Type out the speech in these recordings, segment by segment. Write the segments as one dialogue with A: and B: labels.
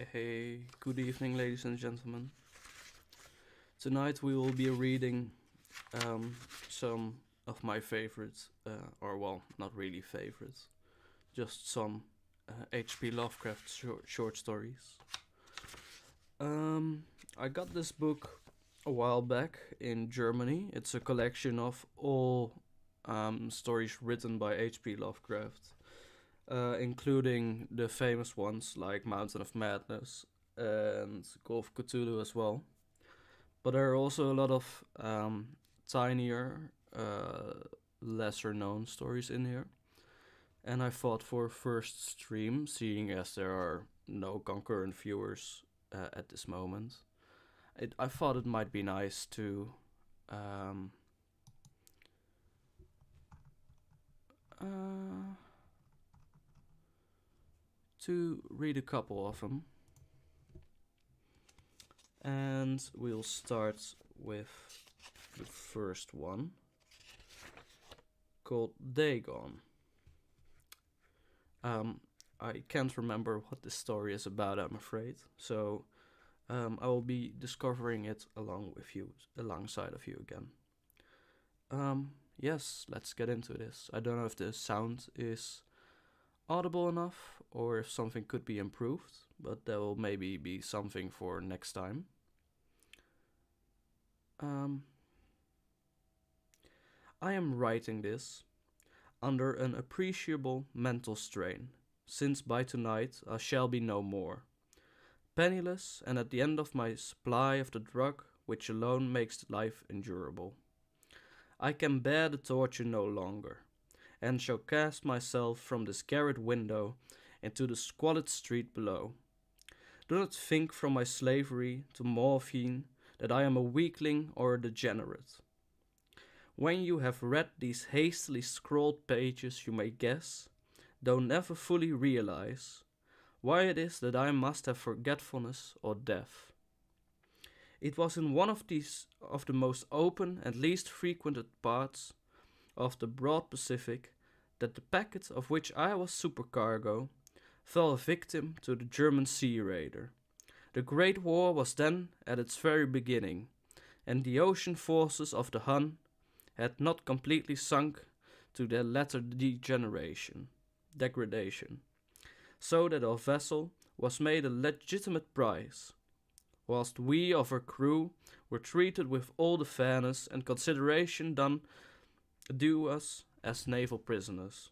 A: Hey, good evening, ladies and gentlemen. Tonight we will be reading um, some of my favorites, or well, not really favorites, just some H.P Lovecraft short stories. Um, I got this book a while back in Germany. It's a collection of all stories written by H.P Lovecraft, including the famous ones like Mountain of Madness and Call of Cthulhu as well. But there are also a lot of tinier, lesser known stories in here. And I thought for first stream, seeing as there are no concurrent viewers at this moment, I thought it might be nice um, uh, to read a couple of them. And we'll start with the first one called Dagon. I can't remember what this story is about, I'm afraid. So I will be discovering it alongside of you again. Yes, let's get into this. I don't know if the sound is audible enough or if something could be improved, but there will maybe be something for next time. I am writing this under an appreciable mental strain, since by tonight I shall be no more, penniless and at the end of my supply of the drug which alone makes life endurable. I can bear the torture no longer, and shall cast myself from this garret window into the squalid street below. Do not think from my slavery to morphine that I am a weakling or a degenerate. When you have read these hastily scrawled pages, you may guess, though never fully realize, why it is that I must have forgetfulness or death. It was in one of the most open and least frequented parts of the broad Pacific that the packet of which I was supercargo fell a victim to the German sea raider. The Great War was then at its very beginning, and the ocean forces of the Hun had not completely sunk to their latter degradation, so that our vessel was made a legitimate prize, whilst we of her crew were treated with all the fairness and consideration due us as naval prisoners.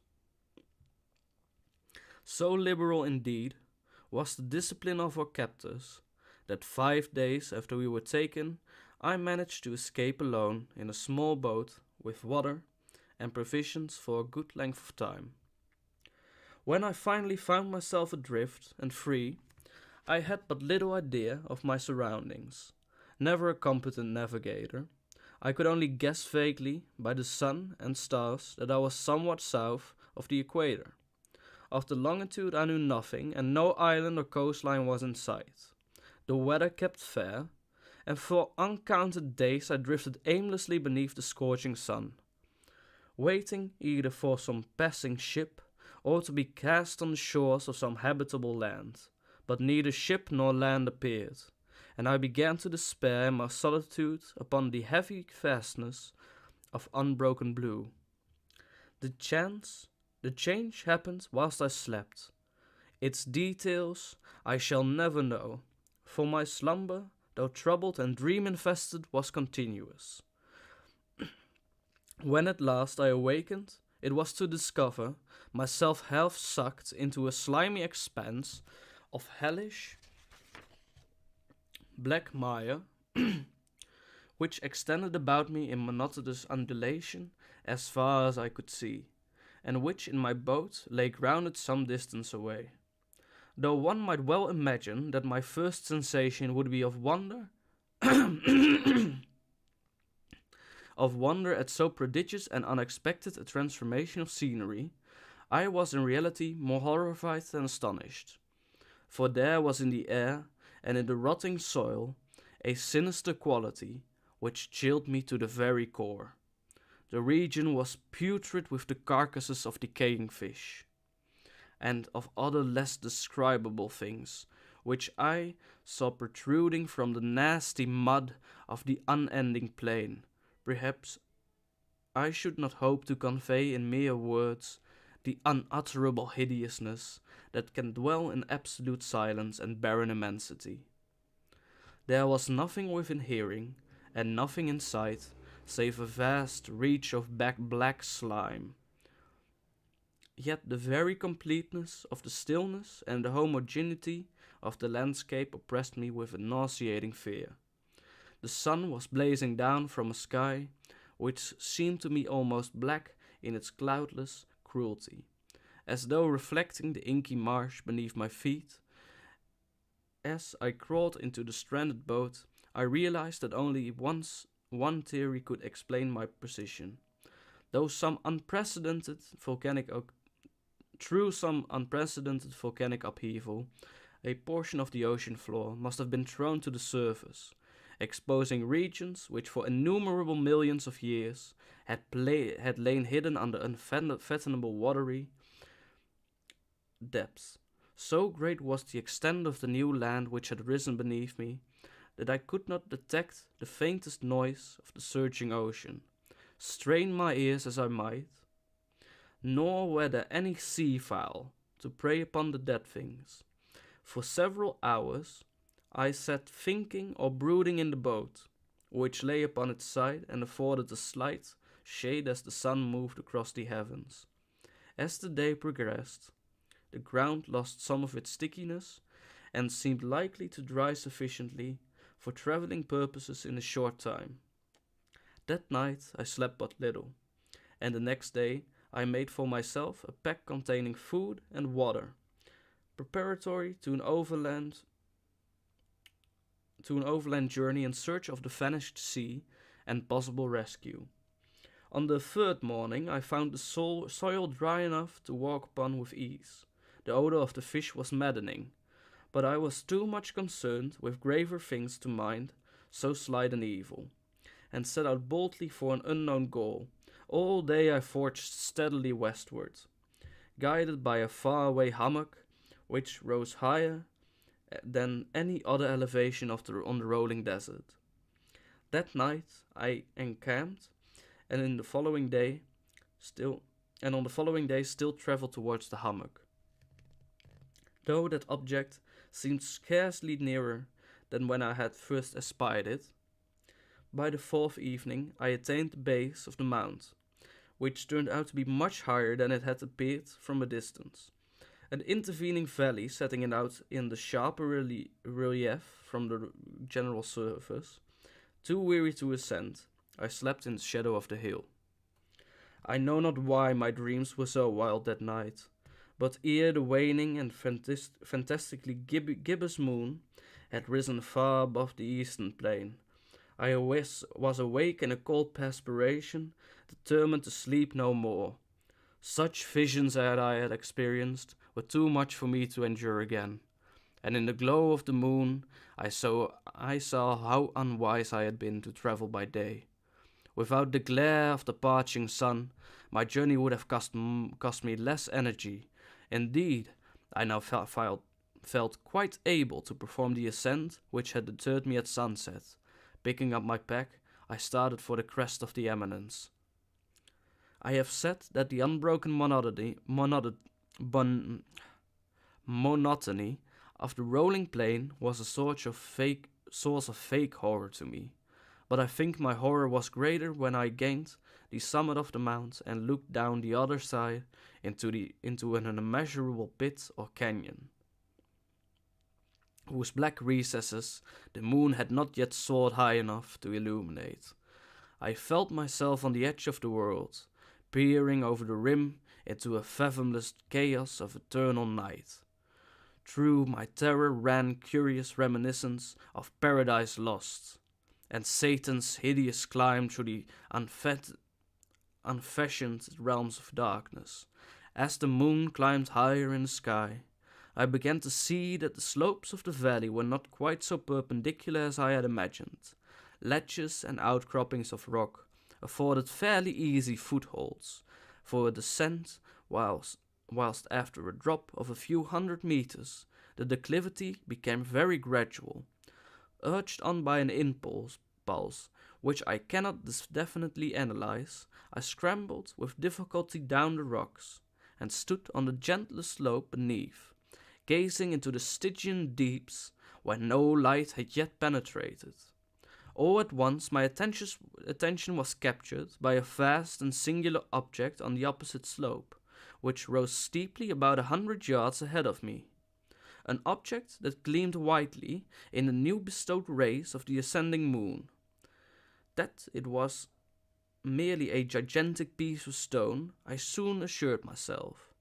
A: So liberal indeed was the discipline of our captors that 5 days after we were taken, I managed to escape alone in a small boat with water and provisions for a good length of time. When I finally found myself adrift and free, I had but little idea of my surroundings. Never a competent navigator, I could only guess vaguely by the sun and stars that I was somewhat south of the equator. Of the longitude I knew nothing, and no island or coastline was in sight. The weather kept fair, and for uncounted days I drifted aimlessly beneath the scorching sun, waiting either for some passing ship or to be cast on the shores of some habitable land. But neither ship nor land appeared, and I began to despair in my solitude upon the heavy vastness of unbroken blue. The change happened whilst I slept. Its details I shall never know, for my slumber, though troubled and dream-infested, was continuous. When at last I awakened, it was to discover myself half sucked into a slimy expanse of hellish black mire, which extended about me in monotonous undulation as far as I could see, and which in my boat lay grounded some distance away. Though one might well imagine that my first sensation would be of wonder, of wonder at so prodigious and unexpected a transformation of scenery, I was in reality more horrified than astonished. For there was in the air and in the rotting soil a sinister quality which chilled me to the very core. The region was putrid with the carcasses of decaying fish, and of other less describable things, which I saw protruding from the nasty mud of the unending plain. Perhaps I should not hope to convey in mere words the unutterable hideousness that can dwell in absolute silence and barren immensity. There was nothing within hearing, and nothing in sight, save a vast reach of black slime. Yet the very completeness of the stillness and the homogeneity of the landscape oppressed me with a nauseating fear. The sun was blazing down from a sky which seemed to me almost black in its cloudless cruelty, as though reflecting the inky marsh beneath my feet. As I crawled into the stranded boat, I realized that only one theory could explain my position. Through some unprecedented volcanic upheaval, a portion of the ocean floor must have been thrown to the surface, exposing regions which for innumerable millions of years had lain hidden under unfathomable watery depths. So great was the extent of the new land which had risen beneath me, that I could not detect the faintest noise of the surging ocean, strain my ears as I might, nor were there any sea-fowl to prey upon the dead things. For several hours I sat thinking or brooding in the boat, which lay upon its side and afforded a slight shade as the sun moved across the heavens. As the day progressed, the ground lost some of its stickiness and seemed likely to dry sufficiently for traveling purposes in a short time. That night I slept but little, and the next day I made for myself a pack containing food and water, preparatory to an overland journey in search of the vanished sea and possible rescue. On the third morning I found the soil dry enough to walk upon with ease. The odor of the fish was maddening, but I was too much concerned with graver things to mind so slight an evil, and set out boldly for an unknown goal. All day I forged steadily westward, guided by a faraway hummock which rose higher than any other elevation on the rolling desert. That night I encamped, and on the following day still traveled towards the hummock, though that object seemed scarcely nearer than when I had first espied it. By the fourth evening I attained the base of the mount, which turned out to be much higher than it had appeared from a distance. An intervening valley setting it out in the sharper relief from the general surface. Too weary to ascend, I slept in the shadow of the hill. I know not why my dreams were so wild that night, but ere the waning and fantastically gibbous moon had risen far above the eastern plain, I was awake in a cold perspiration, determined to sleep no more. Such visions as I had experienced were too much for me to endure again, and in the glow of the moon I saw how unwise I had been to travel by day. Without the glare of the parching sun, my journey would have cost me less energy. Indeed, I now felt quite able to perform the ascent which had deterred me at sunset. Picking up my pack, I started for the crest of the eminence. I have said that the unbroken monotony of the rolling plain was a source of fake horror to me, but I think my horror was greater when I gained the summit of the mount and looked down the other side into an immeasurable pit or canyon, whose black recesses the moon had not yet soared high enough to illuminate. I felt myself on the edge of the world, peering over the rim into a fathomless chaos of eternal night. Through my terror ran curious reminiscence of Paradise Lost, and Satan's hideous climb through the unfashioned realms of darkness. As the moon climbed higher in the sky, I began to see that the slopes of the valley were not quite so perpendicular as I had imagined. Ledges and outcroppings of rock afforded fairly easy footholds for a descent, whilst after a drop of a few hundred meters, the declivity became very gradual. Urged on by an pulse, which I cannot definitely analyze, I scrambled with difficulty down the rocks, and stood on the gentler slope beneath, gazing into the Stygian deeps where no light had yet penetrated. All at once my attention was captured by a vast and singular object on the opposite slope, which rose steeply about 100 yards ahead of me. An object that gleamed whitely in the new bestowed rays of the ascending moon. That it was merely a gigantic piece of stone, I soon assured myself.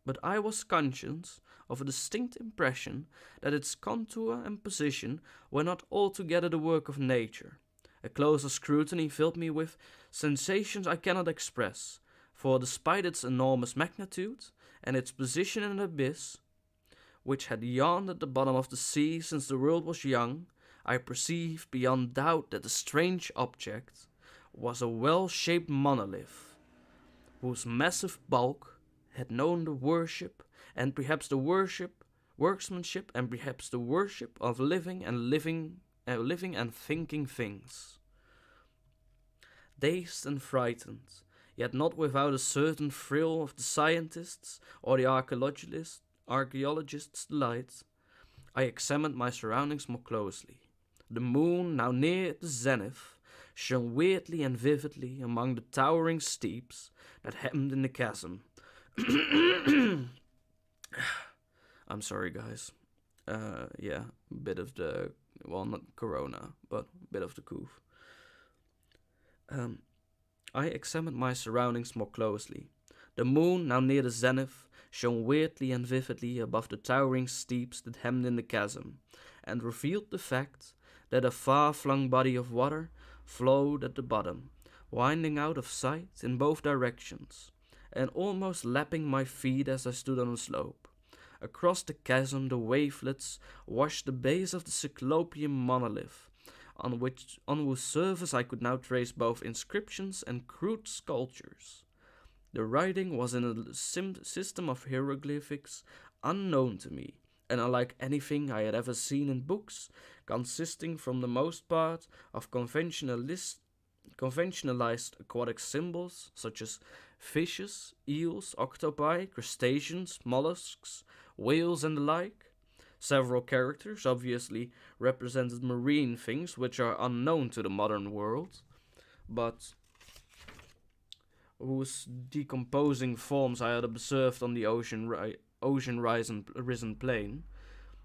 A: But I was conscious of a distinct impression that its contour and position were not altogether the work of nature. A closer scrutiny filled me with sensations I cannot express, for despite its enormous magnitude and its position in an abyss, which had yawned at the bottom of the sea since the world was young, I perceived beyond doubt that the strange object was a well-shaped monolith, whose massive bulk had known the worship and perhaps the workmanship and perhaps the worship of living and thinking things. Dazed and frightened, yet not without a certain thrill of the scientist's or the archaeologist's delight, I examined my surroundings more closely. The moon, now near the zenith, shone weirdly and vividly among the towering steeps that hemmed in the chasm. I'm sorry, guys. Yeah, bit of the, well, not corona, but bit of the coof. I examined my surroundings more closely. The moon, now near the zenith, shone weirdly and vividly above the towering steeps that hemmed in the chasm, and revealed the fact that a far-flung body of water flowed at the bottom, winding out of sight in both directions, and almost lapping my feet as I stood on the slope. Across the chasm the wavelets washed the base of the cyclopean monolith, on whose surface I could now trace both inscriptions and crude sculptures. The writing was in a system of hieroglyphics unknown to me, and unlike anything I had ever seen in books, consisting from the most part of conventionalized aquatic symbols such as fishes, eels, octopi, crustaceans, mollusks, whales, and the like. Several characters obviously represented marine things which are unknown to the modern world, but whose decomposing forms I had observed on the ocean-risen plain.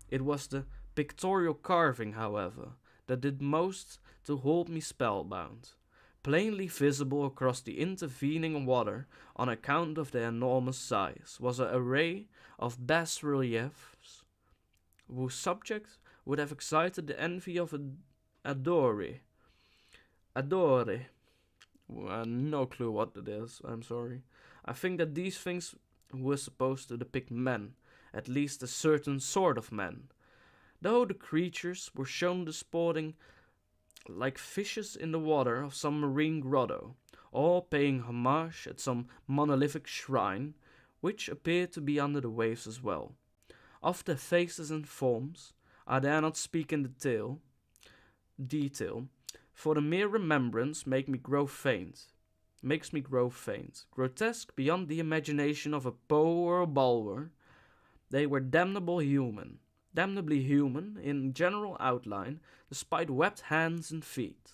A: It was the pictorial carving, however, that did most to hold me spellbound. Plainly visible across the intervening water on account of their enormous size was an array of bas-reliefs whose subject would have excited the envy of Adore. No clue what it is, I'm sorry. I think that these things were supposed to depict men, at least a certain sort of men, though the creatures were shown disporting like fishes in the water of some marine grotto, or paying homage at some monolithic shrine, which appeared to be under the waves as well. Of their faces and forms, I dare not speak in detail, for the mere remembrance makes me grow faint. Grotesque beyond the imagination of a Poe or a Bulwer, they were damnably human in general outline, despite webbed hands and feet.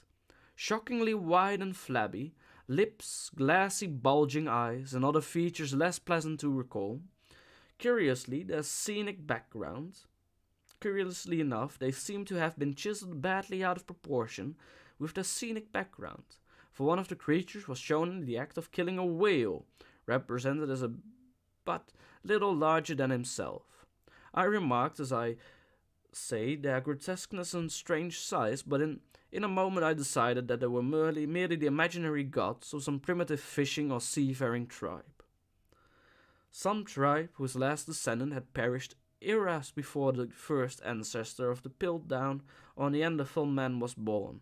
A: Shockingly wide and flabby, lips, glassy, bulging eyes, and other features less pleasant to recall. Curiously enough, they seem to have been chiseled badly out of proportion with their scenic background, for one of the creatures was shown in the act of killing a whale, represented as a but little larger than himself. I remarked, as I say, their grotesqueness and strange size, but in a moment I decided that they were merely the imaginary gods of some primitive fishing or seafaring tribe. Some tribe whose last descendant had perished eras before the first ancestor of the Piltdown or Neanderthal man was born.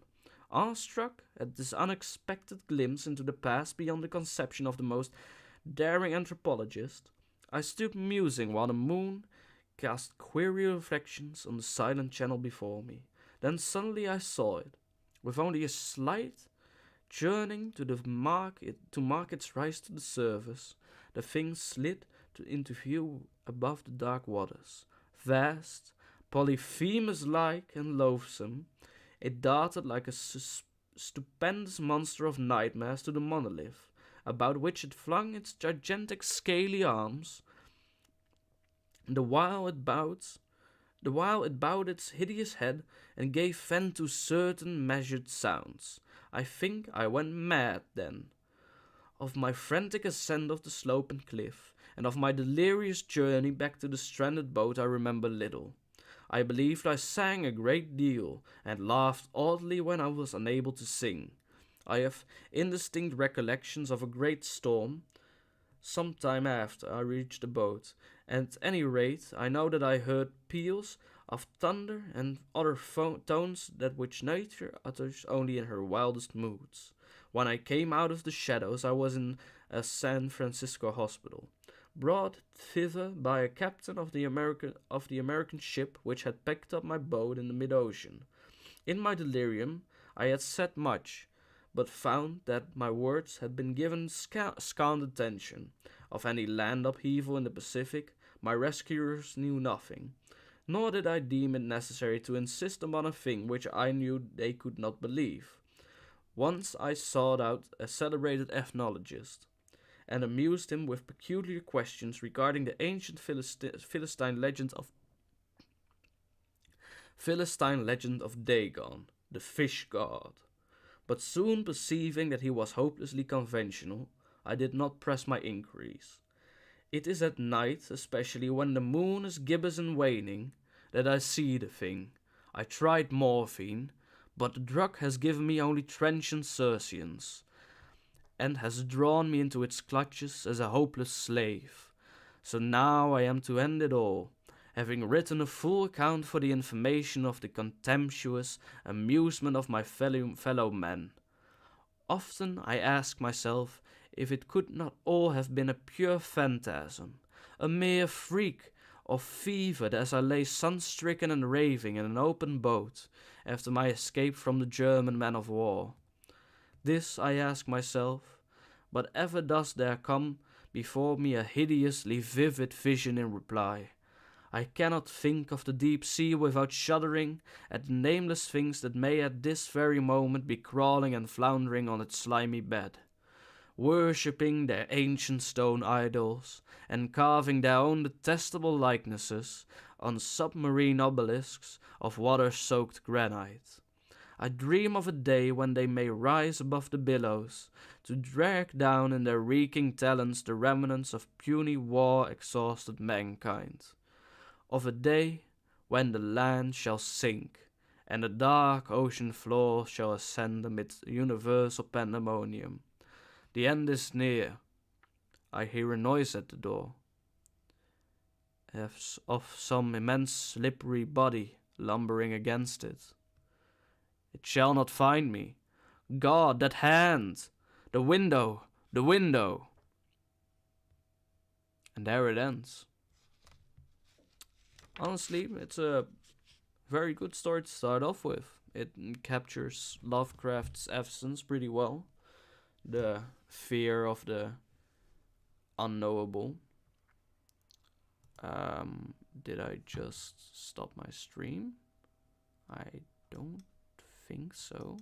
A: Awestruck at this unexpected glimpse into the past beyond the conception of the most daring anthropologist, I stood musing while the moon cast query reflections on the silent channel before me. Then suddenly I saw it, with only a slight churning to mark its rise to the surface. The thing slid into view above the dark waters. Vast, Polyphemus-like and loathsome, it darted like a stupendous monster of nightmares to the monolith, about which it flung its gigantic scaly arms, the while it bowed its hideous head and gave vent to certain measured sounds. I think I went mad then. Of my frantic ascent of the slope and cliff, and of my delirious journey back to the stranded boat I remember little. I believed I sang a great deal, and laughed oddly when I was unable to sing. I have indistinct recollections of a great storm, some time after I reached the boat, and at any rate I know that I heard peals of thunder and other tones that which nature utters only in her wildest moods. When I came out of the shadows I was in a San Francisco hospital, brought thither by a captain of the American ship which had picked up my boat in the mid-ocean. In my delirium I had said much, but found that my words had been given scant attention. Of any land upheaval in the Pacific, my rescuers knew nothing, nor did I deem it necessary to insist upon a thing which I knew they could not believe. Once I sought out a celebrated ethnologist, and amused him with peculiar questions regarding the ancient Philistine legend of Dagon, the fish god. But soon perceiving that he was hopelessly conventional, I did not press my inquiries. It is at night, especially when the moon is gibbous and waning, that I see the thing. I tried morphine, but the drug has given me only transient surcease, and has drawn me into its clutches as a hopeless slave. So now I am to end it all, having written a full account for the information of the contemptuous amusement of my fellow men. Often I ask myself if it could not all have been a pure phantasm, a mere freak of fever as I lay sun-stricken and raving in an open boat after my escape from the German man of war. This I ask myself, but ever does there come before me a hideously vivid vision in reply. I cannot think of the deep sea without shuddering at the nameless things that may at this very moment be crawling and floundering on its slimy bed, worshipping their ancient stone idols, and carving their own detestable likenesses on submarine obelisks of water-soaked granite. I dream of a day when they may rise above the billows, to drag down in their reeking talons the remnants of puny war-exhausted mankind. Of a day when the land shall sink, and the dark ocean floor shall ascend amid universal pandemonium. The end is near. I hear a noise at the door, as of some immense slippery body lumbering against it. It shall not find me. God, that hand! The window! The window! And there it ends. Honestly, it's a very good story to start off with. It captures Lovecraft's essence pretty well. The fear of the unknowable. Did I just stop my stream? I don't think so.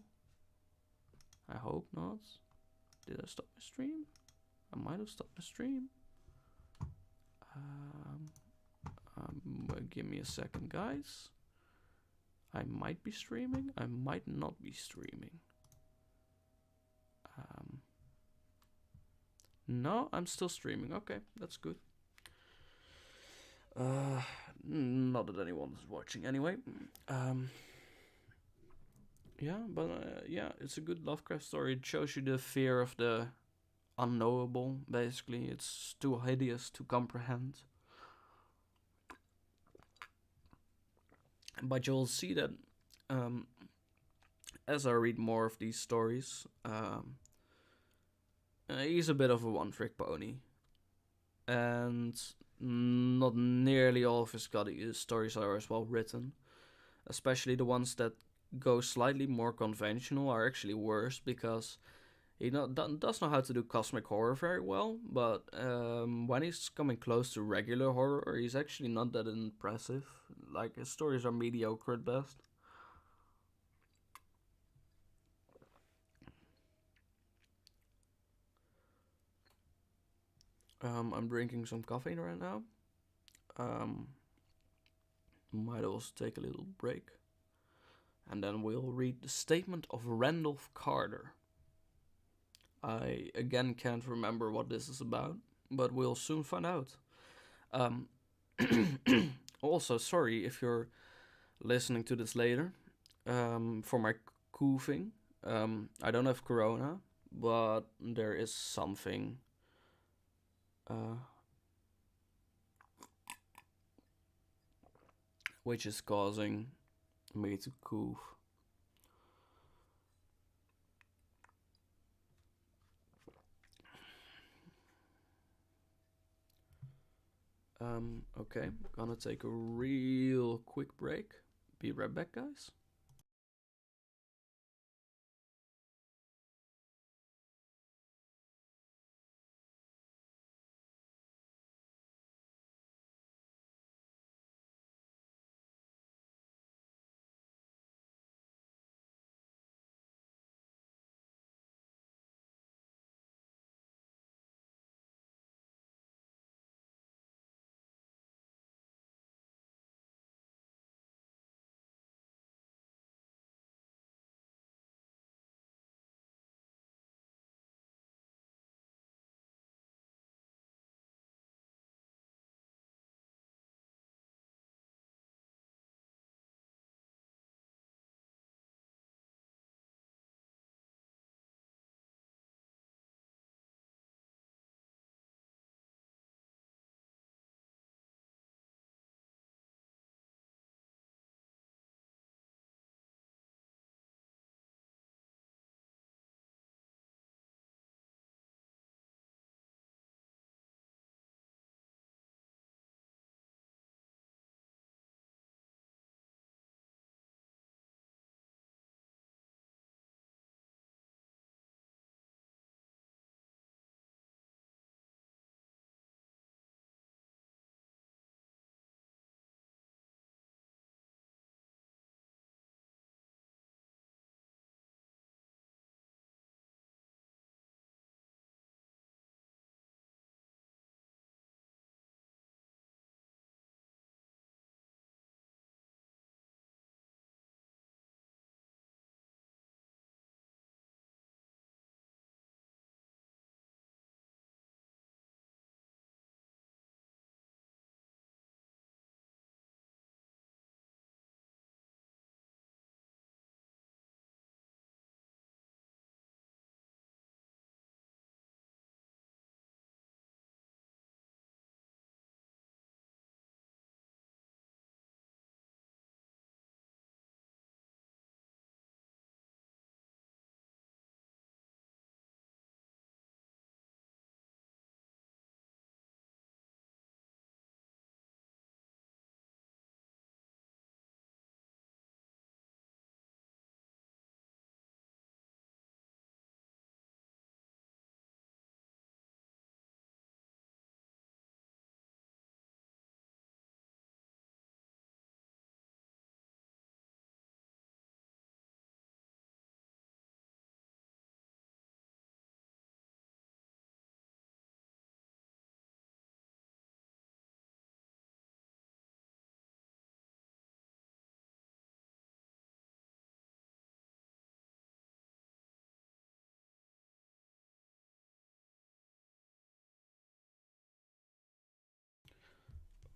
A: I hope not. Did I stop my stream? I might have stopped my stream. Give me a second, guys. I might be streaming. I might not be streaming. No, I'm still streaming. Okay, that's good. Not that anyone is watching anyway. Yeah, it's a good Lovecraft story. It shows you the fear of the unknowable, basically. It's too hideous to comprehend. But you'll see that as I read more of these stories, he's a bit of a one-trick pony. And not nearly all of his stories are as well written. Especially the ones that go slightly more conventional are actually worse because he does know how to do cosmic horror very well, but when he's coming close to regular horror, he's actually not that impressive. Like, his stories are mediocre at best. I'm drinking some coffee right now. Um, might also take a little break. And then we'll read the statement of Randolph Carter. I again can't remember what this is about, but we'll soon find out. Um, also, sorry if you're listening to this later. For my coughing, I don't have corona, but there is something uh, which is causing me to cough. Okay, gonna take a real quick break. Be right back, guys.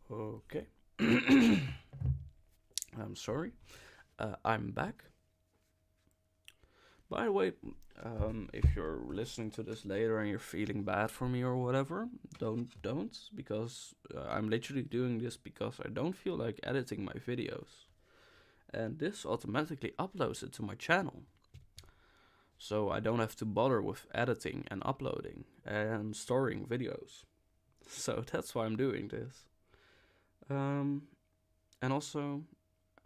A: Okay. I'm sorry. I'm back. By the way, if you're listening to this later and you're feeling bad for me or whatever, don't, because I'm literally doing this because I don't feel like editing my videos, and this automatically uploads it to my channel, so I don't have to bother with editing and uploading and storing videos. So that's why I'm doing this. Um, and also,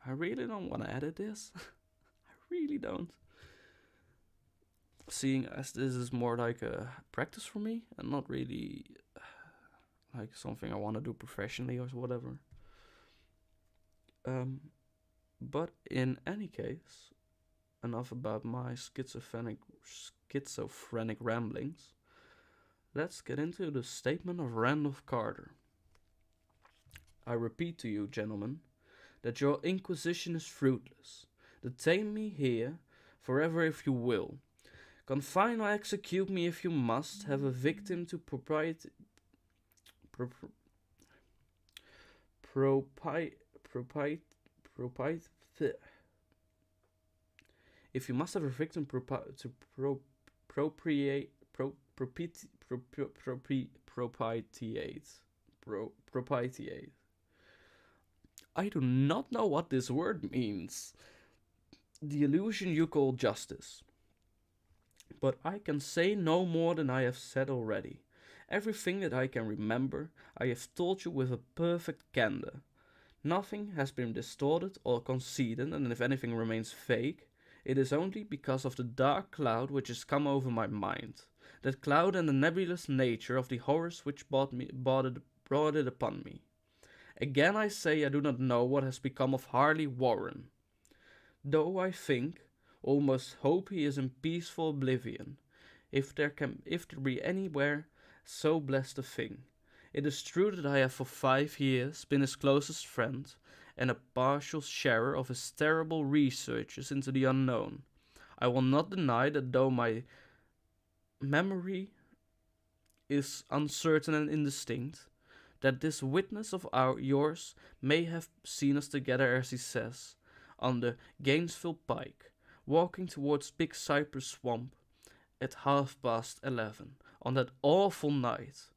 A: I really don't want to edit this. I really don't. Seeing as this is more like a practice for me and not really like something I want to do professionally or whatever. Um, but in any case, enough about my schizophrenic ramblings. Let's get into the statement of Randolph Carter. I repeat to you, gentlemen, that your inquisition is fruitless. Detain me here forever if you will. Confine or execute me if you must. Have a victim to propriety. If you must have a victim to propitiate. Propitiate. I do not know what this word means. The illusion you call justice. But I can say no more than I have said already. Everything that I can remember, I have told you with a perfect candor. Nothing has been distorted or conceded, and if anything remains vague, it is only because of the dark cloud which has come over my mind. That cloud and the nebulous nature of the horrors which brought it upon me. Again I say I do not know what has become of Harley Warren. Though I think, almost hope he is in peaceful oblivion, if there be anywhere so blessed a thing. It is true that I have for 5 years been his closest friend, and a partial sharer of his terrible researches into the unknown. I will not deny that though my memory is uncertain and indistinct, that this witness of yours may have seen us together, as he says, on the Gainesville Pike, walking towards Big Cypress Swamp at 11:30 on that awful night,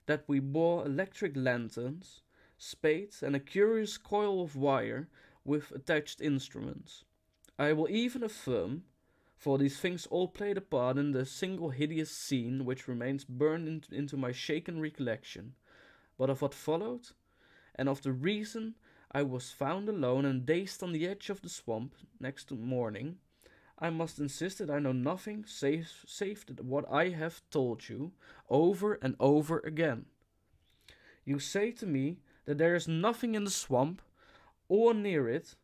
A: that we bore electric lanterns, spades, and a curious coil of wire with attached instruments. I will even affirm, for these things all played a part in the single hideous scene which remains burned into my shaken recollection, but of what followed, and of the reason I was found alone and dazed on the edge of the swamp next to morning, I must insist that I know nothing save what I have told you over and over again. You say to me that there is nothing in the swamp or near it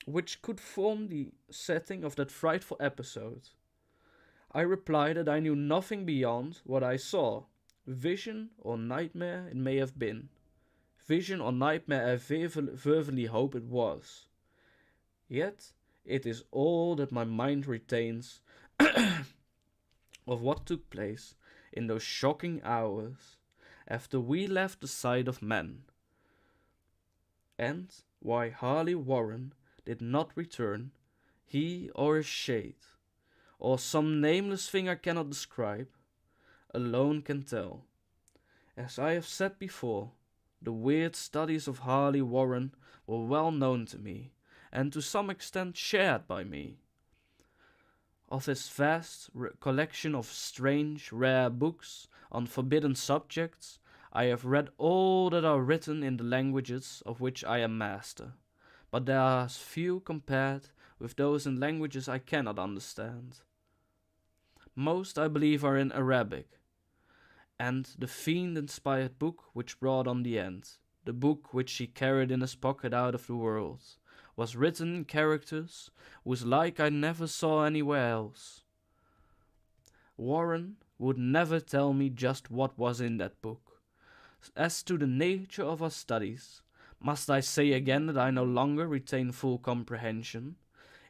A: which could form the setting of that frightful episode. I reply that I knew nothing beyond what I saw. Vision or nightmare it may have been. Vision or nightmare I fervently hope it was. Yet it is all that my mind retains of what took place in those shocking hours after we left the sight of men, and why Harley Warren did not return, he or his shade, or some nameless thing I cannot describe, alone can tell. As I have said before, the weird studies of Harley Warren were well known to me, and to some extent shared by me. Of his vast collection of strange, rare books on forbidden subjects, I have read all that are written in the languages of which I am master, but there are few compared with those in languages I cannot understand. Most, I believe, are in Arabic, and the fiend-inspired book which brought on the end, the book which he carried in his pocket out of the world, was written in characters whose like I never saw anywhere else. Warren would never tell me just what was in that book. As to the nature of our studies, must I say again that I no longer retain full comprehension?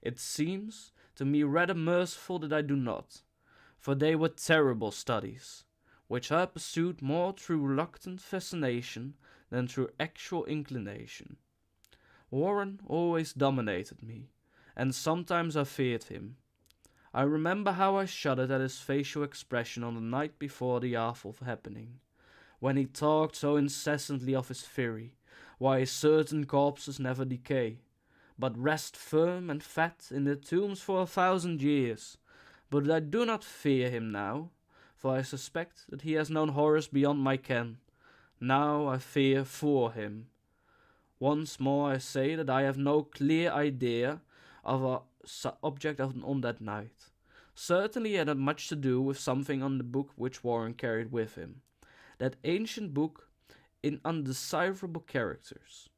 A: It seems to me rather merciful that I do not, for they were terrible studies, which I pursued more through reluctant fascination than through actual inclination. Warren always dominated me, and sometimes I feared him. I remember how I shuddered at his facial expression on the night before the awful happening, when he talked so incessantly of his theory, why certain corpses never decay, but rest firm and fat in their tombs for 1,000 years. But I do not fear him now, for I suspect that he has known horrors beyond my ken. Now I fear for him. Once more I say that I have no clear idea of a object on that night. Certainly it had much to do with something on the book which Warren carried with him. That ancient book in undecipherable characters,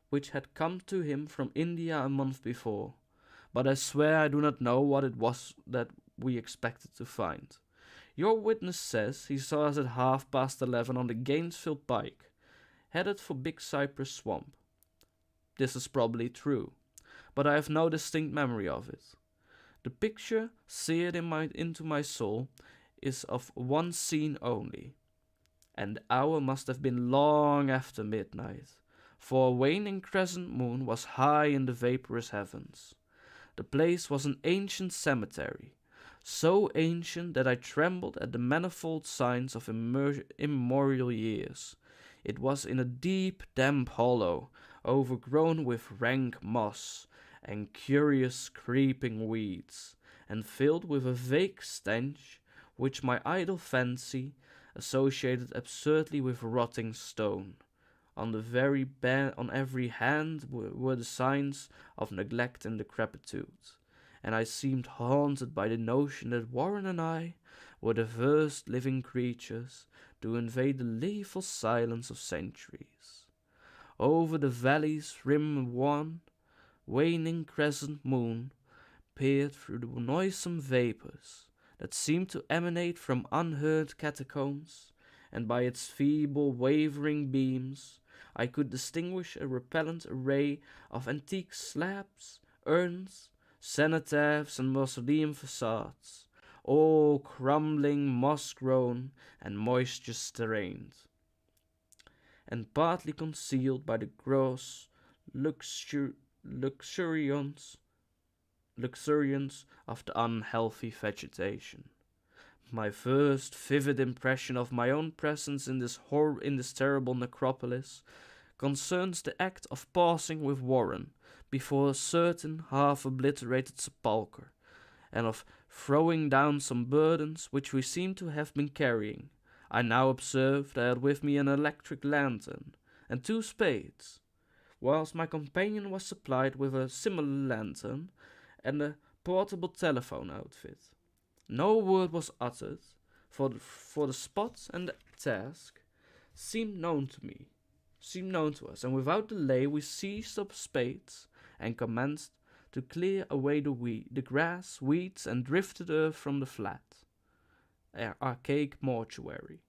A: which had come to him from India a month before. But I swear I do not know what it was that we expected to find. Your witness says he saw us at 11:30 on the Gainesville Pike, headed for Big Cypress Swamp. This is probably true, but I have no distinct memory of it. The picture seared into my soul is of one scene only, and the hour must have been long after midnight, for a waning crescent moon was high in the vaporous heavens. The place was an ancient cemetery, so ancient that I trembled at the manifold signs of immemorial years. It was in a deep, damp hollow, overgrown with rank moss and curious creeping weeds, and filled with a vague stench which my idle fancy associated absurdly with rotting stone. On every hand were the signs of neglect and decrepitude, and I seemed haunted by the notion that Warren and I were the first living creatures to invade the lethal silence of centuries. Over the valley's rim one waning crescent moon peered through the noisome vapors that seemed to emanate from unheard catacombs, and by its feeble, wavering beams I could distinguish a repellent array of antique slabs, urns, cenotaphs, and mausoleum facades, all crumbling, moss-grown, and moisture-stained, and partly concealed by the gross luxuriance of the unhealthy vegetation. My first vivid impression of my own presence in this terrible necropolis concerns the act of pausing with Warren before a certain half-obliterated sepulchre, and of throwing down some burdens which we seemed to have been carrying. I now observed I had with me an electric lantern and 2 spades, whilst my companion was supplied with a similar lantern and a portable telephone outfit. No word was uttered, for the spot and the task seemed known to us, and without delay we seized up spades and commenced to clear away the grass, weeds, and drifted earth from the flat, archaic mortuary.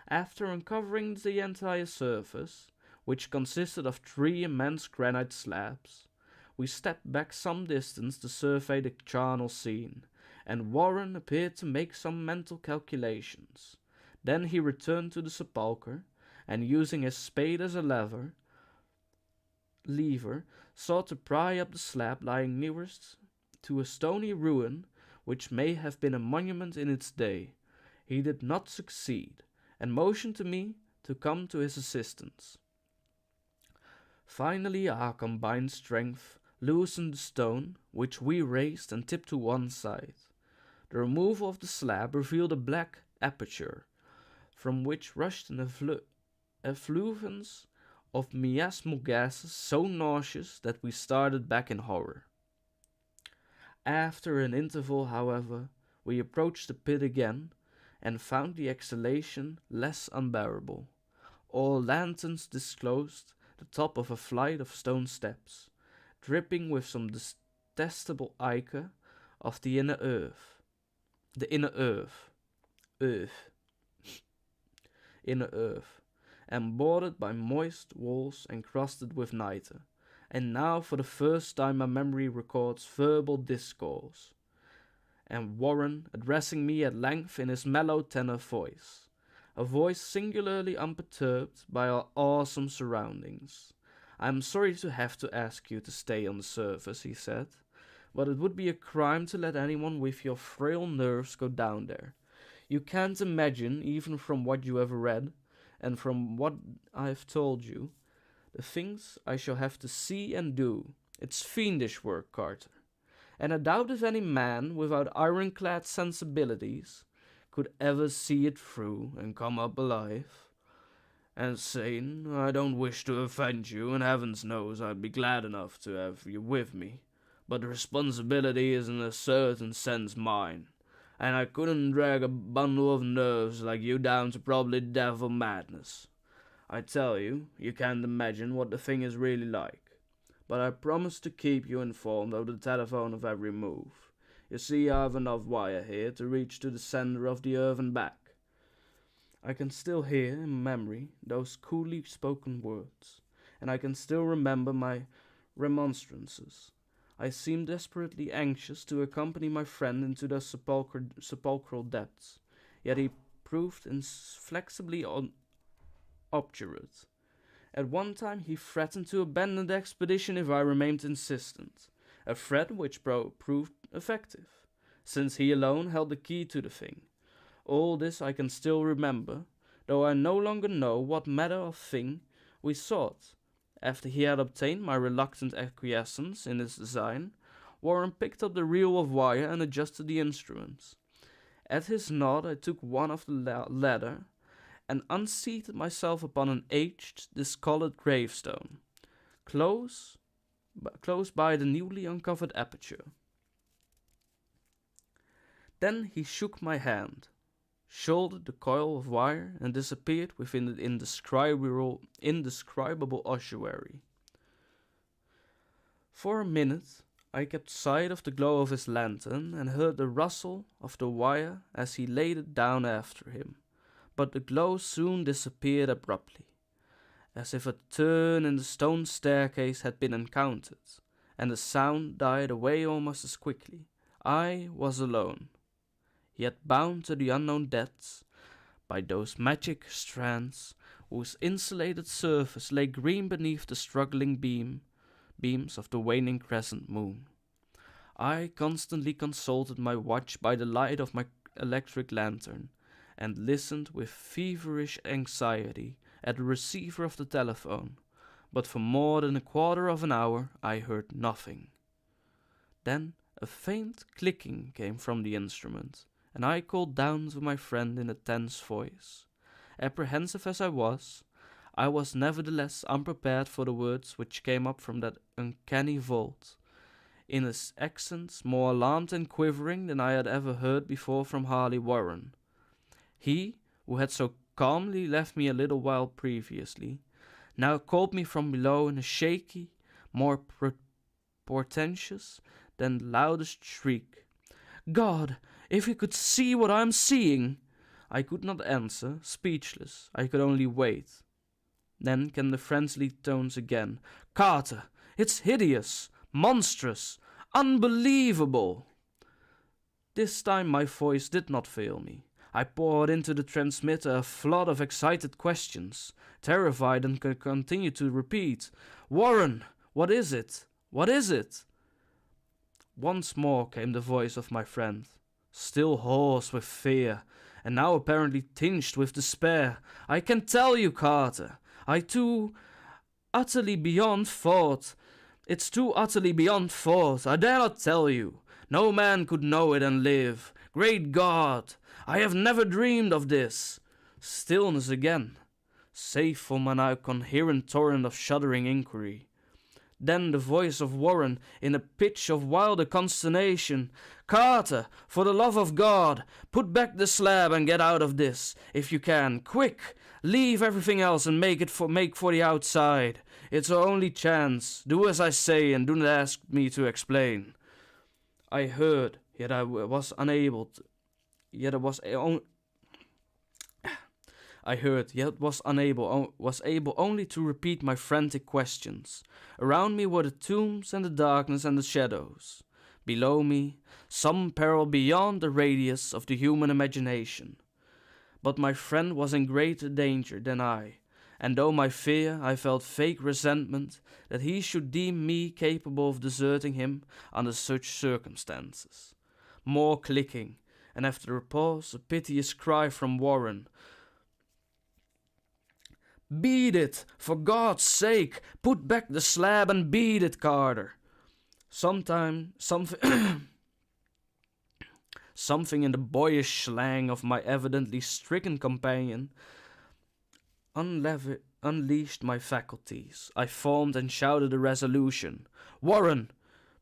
A: After uncovering the entire surface, which consisted of 3 immense granite slabs, we stepped back some distance to survey the charnel scene, and Warren appeared to make some mental calculations. Then he returned to the sepulchre, and using his spade as a lever, sought to pry up the slab lying nearest to a stony ruin which may have been a monument in its day. He did not succeed, and motioned to me to come to his assistance. Finally, our combined strength loosened the stone, which we raised and tipped to one side. The removal of the slab revealed a black aperture, from which rushed an effluviance of miasmal gases so nauseous that we started back in horror. After an interval, however, we approached the pit again, and found the exhalation less unbearable. All lanterns disclosed the top of a flight of stone steps, dripping with some detestable ichor of the inner earth, and bordered by moist walls encrusted with niter. And now for the first time my memory records verbal discourse, and Warren addressing me at length in his mellow tenor voice, a voice singularly unperturbed by our awesome surroundings. "I am sorry to have to ask you to stay on the surface," he said, "but it would be a crime to let anyone with your frail nerves go down there. You can't imagine, even from what you have read, and from what I have told you, the things I shall have to see and do. It's fiendish work, Carter, and I doubt if any man without ironclad sensibilities could ever see it through and come up alive. and saying, I don't wish to offend you, and heavens knows I'd be glad enough to have you with me, but the responsibility is in a certain sense mine, and I couldn't drag a bundle of nerves like you down to probably death or madness. I tell you, you can't imagine what the thing is really like. But I promise to keep you informed over the telephone of every move. You see, I have enough wire here to reach to the center of the earth and back. I can still hear in memory those coolly spoken words, and I can still remember my remonstrances. I seemed desperately anxious to accompany my friend into those sepulchral depths, yet he proved inflexibly obdurate. At one time he threatened to abandon the expedition if I remained insistent, a threat which proved effective, since he alone held the key to the thing. All this I can still remember, though I no longer know what matter of thing we sought. After he had obtained my reluctant acquiescence in his design, Warren picked up the reel of wire and adjusted the instruments. At his nod I took one of the ladder and unseated myself upon an aged, discolored gravestone, close by the newly uncovered aperture. Then he shook my hand, shouldered the coil of wire, and disappeared within the indescribable ossuary. For a minute I kept sight of the glow of his lantern and heard the rustle of the wire as he laid it down after him, but the glow soon disappeared abruptly, as if a turn in the stone staircase had been encountered, and the sound died away almost as quickly. I was alone, yet bound to the unknown depths by those magic strands whose insulated surface lay green beneath the struggling beams of the waning crescent moon. I constantly consulted my watch by the light of my electric lantern, and listened with feverish anxiety at the receiver of the telephone, but for more than a quarter of an hour I heard nothing. Then a faint clicking came from the instrument, and I called down to my friend in a tense voice. Apprehensive as I was nevertheless unprepared for the words which came up from that uncanny vault, in his accents more alarmed and quivering than I had ever heard before from Harley Warren. He, who had so calmly left me a little while previously, now called me from below in a shaky, more portentous than the loudest shriek. God, if you could see what I am seeing! I could not answer, speechless. I could only wait. Then came the frenzied tones again. Carter, it's hideous, monstrous, unbelievable! This time my voice did not fail me. I poured into the transmitter a flood of excited questions, terrified and continued to repeat, Warren, what is it? What is it? Once more came the voice of my friend, still hoarse with fear, and now apparently tinged with despair. I can tell you, Carter, It's too utterly beyond thought. I dare not tell you. No man could know it and live. Great God! I have never dreamed of this. Stillness again, save for my now coherent torrent of shuddering inquiry. Then the voice of Warren in a pitch of wilder consternation. Carter, for the love of God, put back the slab and get out of this, if you can. Quick! Leave everything else and make for the outside. It's our only chance. Do as I say and do not ask me to explain. I heard, yet I was unable to. Was able only to repeat my frantic questions. Around me were the tombs and the darkness and the shadows. Below me, some peril beyond the radius of the human imagination. But my friend was in greater danger than I, and though my fear, I felt vague resentment that he should deem me capable of deserting him under such circumstances. More clicking, and after a pause, a piteous cry from Warren. Beat it! For God's sake! Put back the slab and beat it, Carter! Something in the boyish slang of my evidently stricken companion unleashed my faculties. I formed and shouted a resolution. "Warren,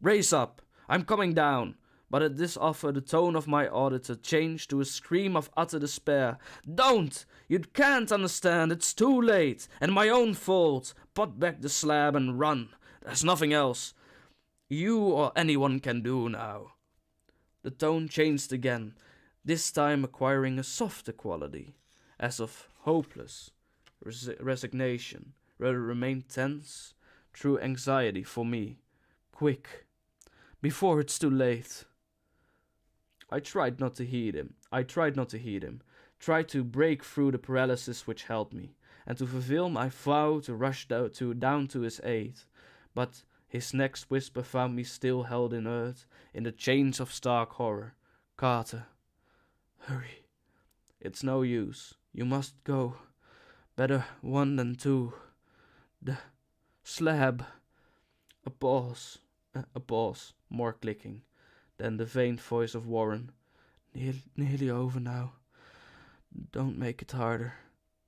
A: raise up! I'm coming down!" But at this offer the tone of my auditor changed to a scream of utter despair. "Don't! You can't understand, it's too late, and my own fault. Put back the slab and run. There's nothing else you or anyone can do now." The tone changed again, this time acquiring a softer quality, as of hopeless resignation, rather remained tense through anxiety for me. "Quick, before it's too late." I tried not to heed him, tried to break through the paralysis which held me, and to fulfill my vow to rush down to his aid. But his next whisper found me still held inert in the chains of stark horror. "Carter, hurry. It's no use. You must go. Better one than two. The slab." A pause, more clicking. Then the faint voice of Warren. Nearly over now. Don't make it harder.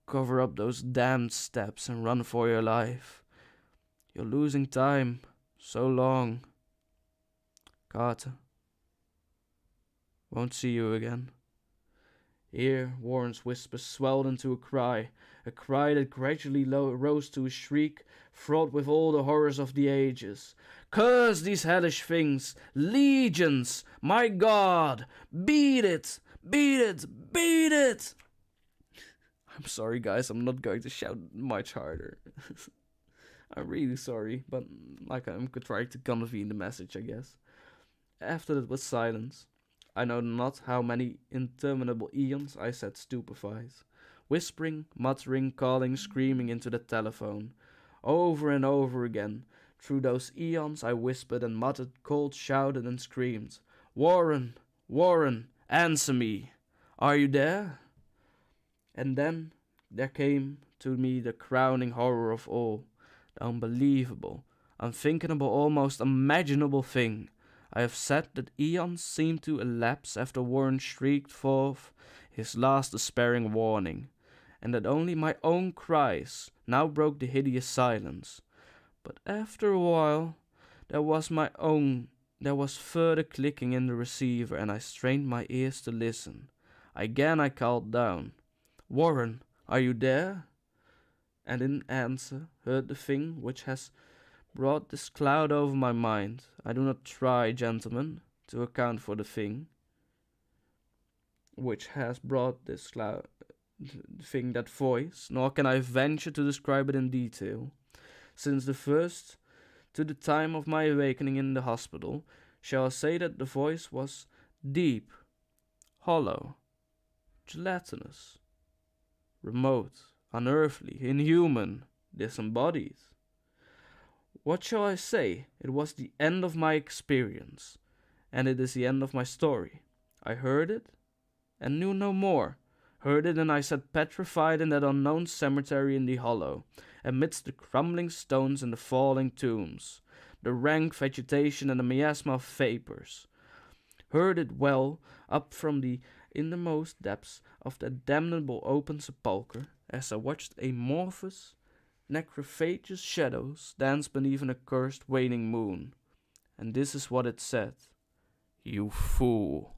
A: Cover up those damned steps and run for your life. You're losing time. So long. Carter. Won't see you again." Here Warren's whisper swelled into a cry that gradually rose to a shriek, fraught with all the horrors of the ages. "Curse these hellish things! Legions! My God! Beat it! Beat it! Beat it!" I'm sorry, guys, I'm not going to shout much harder. I'm really sorry, but I'm trying to convey the message, I guess. After that was silence. I know not how many interminable eons I sat stupefied, whispering, muttering, calling, screaming into the telephone. Over and over again, through those eons I whispered and muttered, called, shouted, and screamed. "Warren! Warren! Answer me! Are you there?" And then there came to me the crowning horror of all, the unbelievable, unthinkable, almost unimaginable thing. I have said that eons seemed to elapse after Warren shrieked forth his last despairing warning, and that only my own cries now broke the hideous silence. But after a while, there was further clicking in the receiver, and I strained my ears to listen. Again I called down, "Warren, are you there?" And in answer heard the thing which has brought this cloud over my mind. I do not try, gentlemen, to account for the thing which has brought this that voice, nor can I venture to describe it in detail. Since the first to the time of my awakening in the hospital, shall I say that the voice was deep, hollow, gelatinous, remote, unearthly, inhuman, disembodied. What shall I say? It was the end of my experience, and it is the end of my story. I heard it, and knew no more. Heard it, and I sat petrified in that unknown cemetery in the hollow, amidst the crumbling stones and the falling tombs, the rank vegetation and the miasma of vapors. Heard it well up from the innermost depths of that damnable open sepulchre, as I watched amorphous, necrophagous shadows dance beneath an accursed waning moon. And this is what it said. "You fool.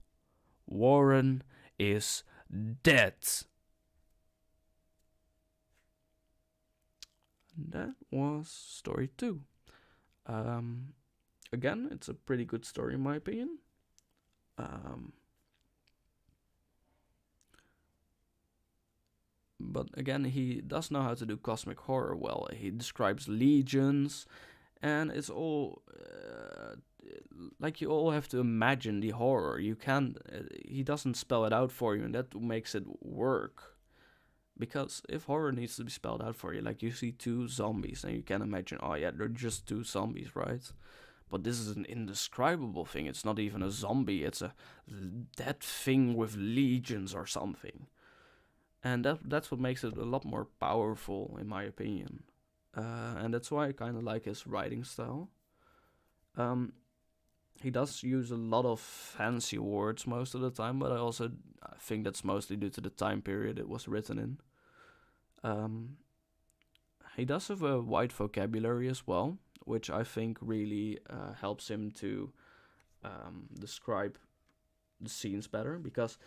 A: Warren is dead." And that was story 2. Again, it's a pretty good story in my opinion. But again, he does know how to do cosmic horror well. He describes legions, and it's all you all have to imagine the horror. You can't. He doesn't spell it out for you, and that makes it work. Because if horror needs to be spelled out for you, like you see 2 zombies, and you can imagine, oh yeah, they're just 2 zombies, right? But this is an indescribable thing. It's not even a zombie. It's a dead thing with legions or something. And that's what makes it a lot more powerful, in my opinion. And that's why I kind of like his writing style. He does use a lot of fancy words most of the time, but I think that's mostly due to the time period it was written in. Um, he does have a wide vocabulary as well, which I think really helps him to describe the scenes better, because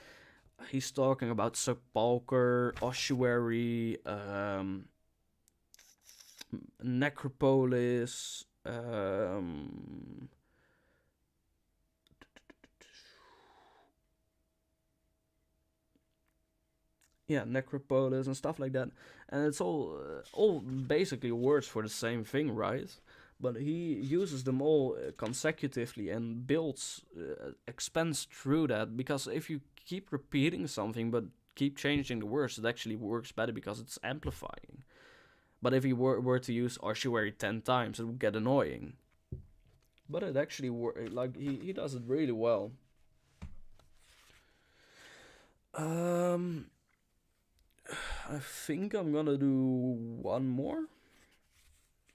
A: he's talking about sepulcher, ossuary, necropolis, yeah, necropolis and stuff like that, and it's all basically words for the same thing, right? But he uses them all consecutively and builds expands through that, because if you keep repeating something but keep changing the words, it actually works better because it's amplifying. But if you were to use ossuary 10 times, it would get annoying. But it actually like he does it really well. Um, I think I'm gonna do one more.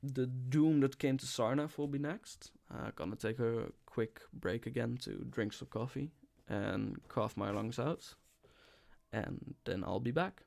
A: The Doom That Came to Sarnath will be next. Gonna take a quick break again to drink some coffee and cough my lungs out, and then I'll be back.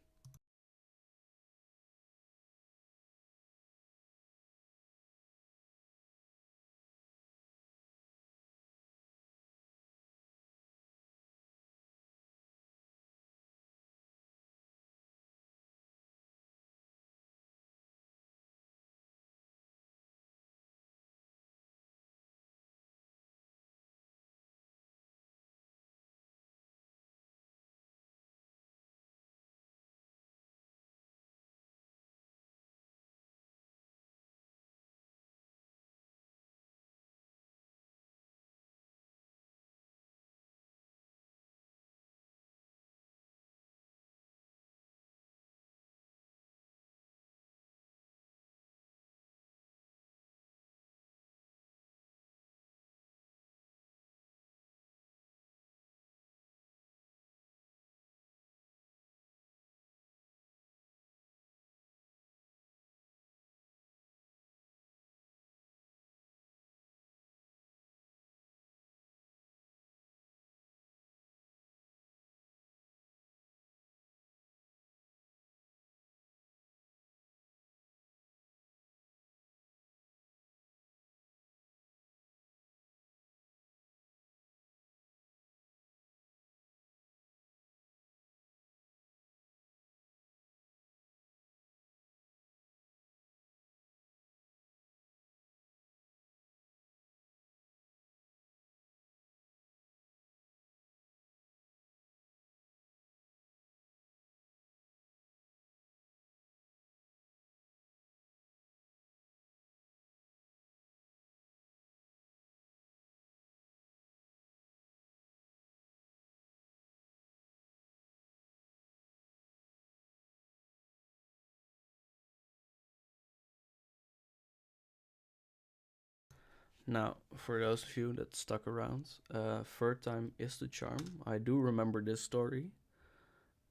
A: Now, for those of you that stuck around, third time is the charm. I do remember this story.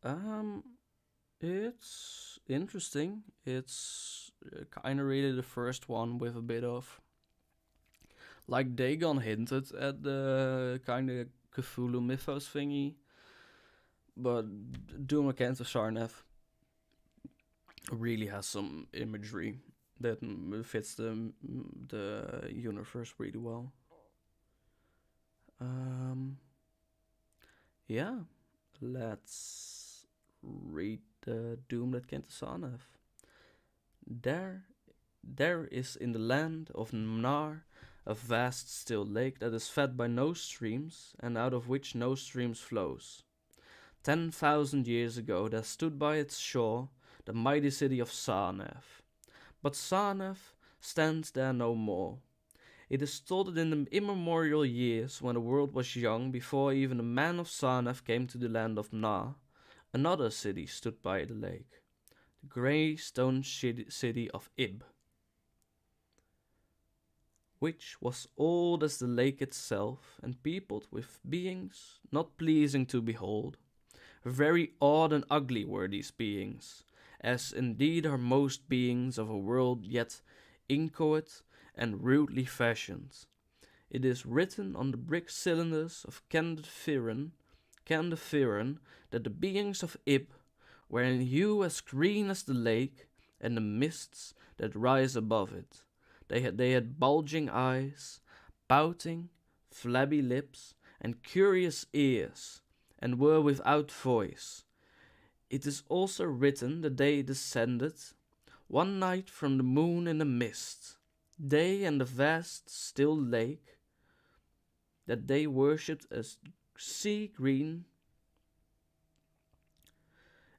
A: Um, it's interesting. It's kind of really the first one with a bit of, like Dagon hinted at, the kind of Cthulhu mythos thingy, but Doom Against the Sarnath really has some imagery that fits the universe really well. Um, yeah, let's read the Doom That Came to Sarnath. There, there is in the land of Mnar a vast still lake that is fed by no streams, and out of which no streams flows. 10,000 years ago there stood by its shore the mighty city of Sarnath. But Sarnath stands there no more. It is told that in the immemorial years when the world was young, before even the man of Sarnath came to the land of Mnar, another city stood by the lake, the grey stone city of Ib, which was old as the lake itself, and peopled with beings not pleasing to behold. Very odd and ugly were these beings, as indeed are most beings of a world yet inchoate and rudely fashioned. It is written on the brick cylinders of Candid Firen that the beings of Ib were in hue as green as the lake and the mists that rise above it. They had bulging eyes, pouting, flabby lips, and curious ears, and were without voice. It is also written that they descended one night from the moon in a mist, they and the vast still lake, that they worshipped as sea green,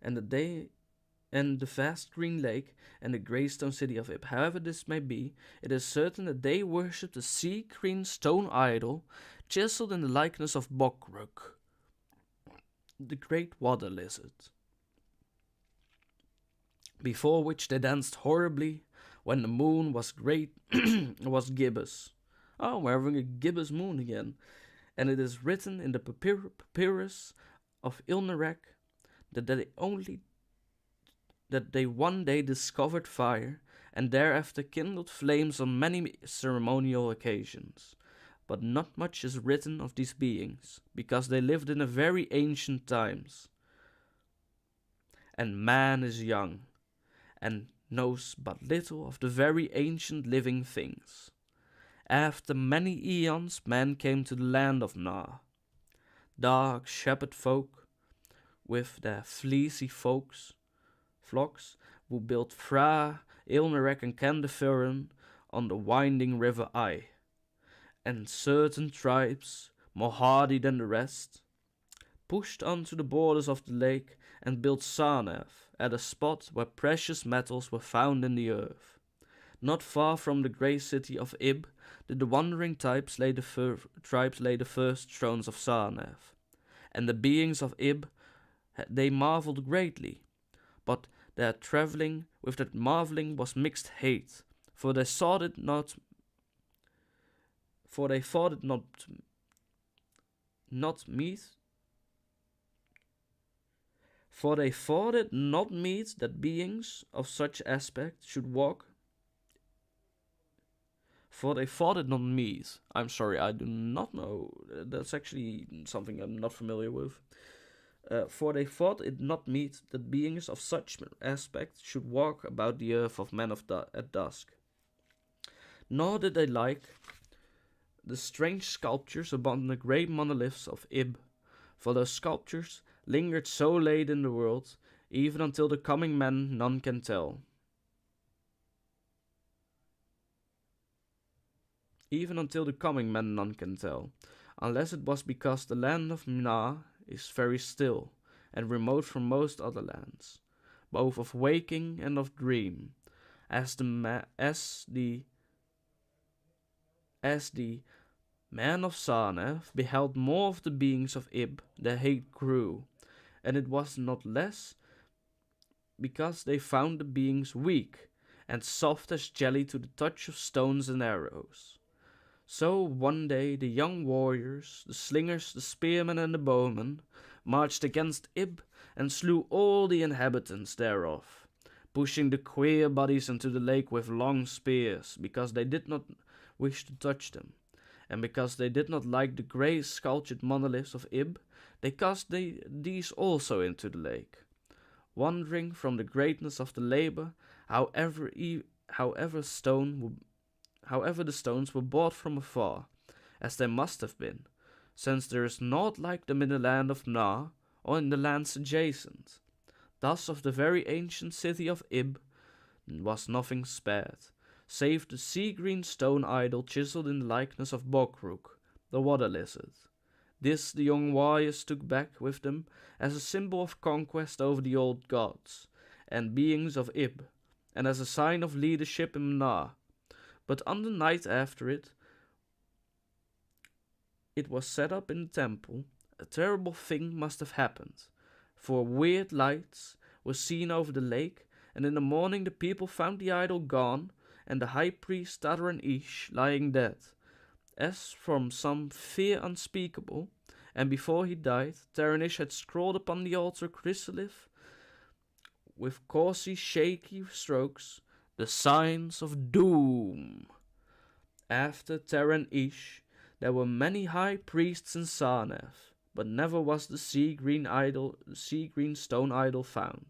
A: and that they and the vast green lake and the greystone city of Ib. However this may be, it is certain that they worshipped a sea green stone idol chiseled in the likeness of Bokruk, the great water lizard, before which they danced horribly when the moon was great was gibbous. Oh, we're having a gibbous moon again. And it is written in the papyrus of Ilnarak that they one day discovered fire and thereafter kindled flames on many ceremonial occasions. But not much is written of these beings, because they lived in a very ancient times. And man is young, and knows but little of the very ancient living things. After many eons, man came to the land of Na. Dark shepherd folk, with their fleecy flocks, who built Fra, Ilmerek, and Candiferin on the winding river Ai. And certain tribes, more hardy than the rest, pushed on to the borders of the lake and built Sarnath at a spot where precious metals were found in the earth. Not far from the grey city of Ib did the wandering tribes lay the first thrones of Sarnath. And the beings of Ib, they marveled greatly, but their travelling with that marvelling was mixed hate, for they thought it not meet that beings of such aspect should walk. For they thought it not meet. I'm sorry, I do not know. That's actually something I'm not familiar with. For they thought it not meet that beings of such aspect should walk about the earth of men at dusk. Nor did they like the strange sculptures upon the great monoliths of Ib, for those sculptures lingered so late in the world, even until the coming men none can tell. Unless it was because the land of Na is very still, and remote from most other lands, both of waking and of dream, as the man of Sarnath beheld more of the beings of Ib, their hate grew, and it was not less because they found the beings weak and soft as jelly to the touch of stones and arrows. So one day the young warriors, the slingers, the spearmen, and the bowmen, marched against Ib and slew all the inhabitants thereof, pushing the queer bodies into the lake with long spears, because they did not wish to touch them, and because they did not like the grey sculptured monoliths of Ib, they cast these also into the lake, wondering from the greatness of the labour, however the stones were brought from afar, as they must have been, since there is naught like them in the land of Na, or in the lands adjacent. Thus of the very ancient city of Ib was nothing spared, save the sea-green stone idol chiseled in the likeness of Bokruk, the water lizard. This the young warriors took back with them as a symbol of conquest over the old gods and beings of Ib, and as a sign of leadership in Na. But on the night after it was set up in the temple, a terrible thing must have happened, for weird lights were seen over the lake, and in the morning the people found the idol gone, and the high priest Tadaran Ish lying dead, as from some fear unspeakable, and before he died, Taranish had scrawled upon the altar chrysolith, with coarsely shaky strokes, the signs of doom. After Taran Ish, there were many high priests in Sarnath, but never was the sea green stone idol found,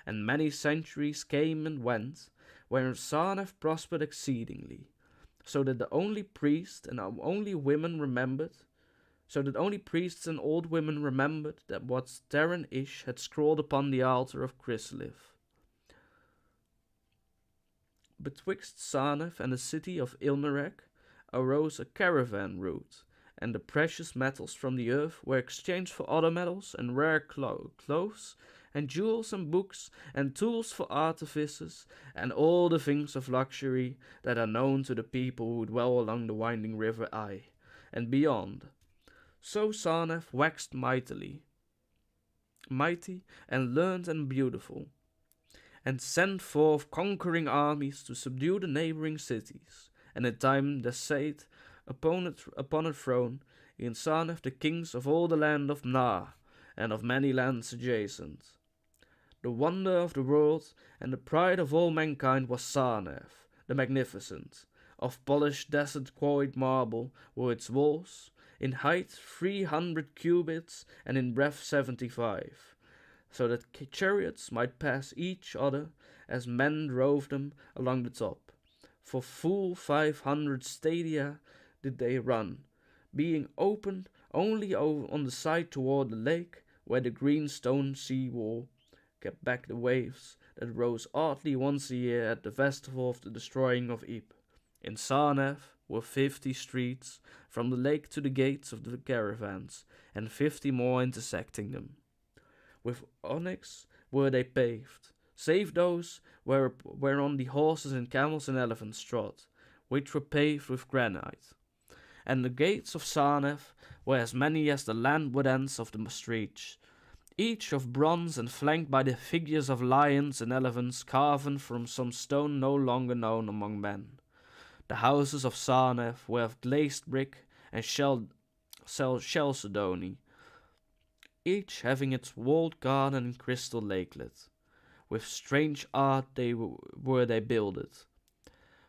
A: and many centuries came and went, wherein Sarnath prospered exceedingly, so that the only priest and only women remembered, so that only priests and old women remembered that what Terran Ish had scrawled upon the altar of Chrysalith. Betwixt Sarnath and the city of Ilmerek arose a caravan route, and the precious metals from the earth were exchanged for other metals and rare clothes, and jewels and books, and tools for artifices, and all the things of luxury that are known to the people who dwell along the winding river Ai, and beyond. So Sarnath waxed mighty and learned and beautiful, and sent forth conquering armies to subdue the neighboring cities, and in time there sate upon a throne in Sarnath the kings of all the land of Na, and of many lands adjacent. The wonder of the world and the pride of all mankind was Sarnath, the magnificent. Of polished desert quarried marble were its walls, in height 300 cubits, and in breadth 75, so that chariots might pass each other as men drove them along the top. For full 500 stadia did they run, being opened only on the side toward the lake, where the green stone sea wall kept back the waves that rose oddly once a year at the festival of the destroying of Ib. In Sarnath were 50 streets, from the lake to the gates of the caravans, and 50 more intersecting them. With onyx were they paved, save those whereon the horses and camels and elephants trod, which were paved with granite. And the gates of Sarnath were as many as the landward ends of the streets, each of bronze and flanked by the figures of lions and elephants carven from some stone no longer known among men. The houses of Sarnath were of glazed brick and chalcedony, each having its walled garden and crystal lakelet. With strange art were they builded,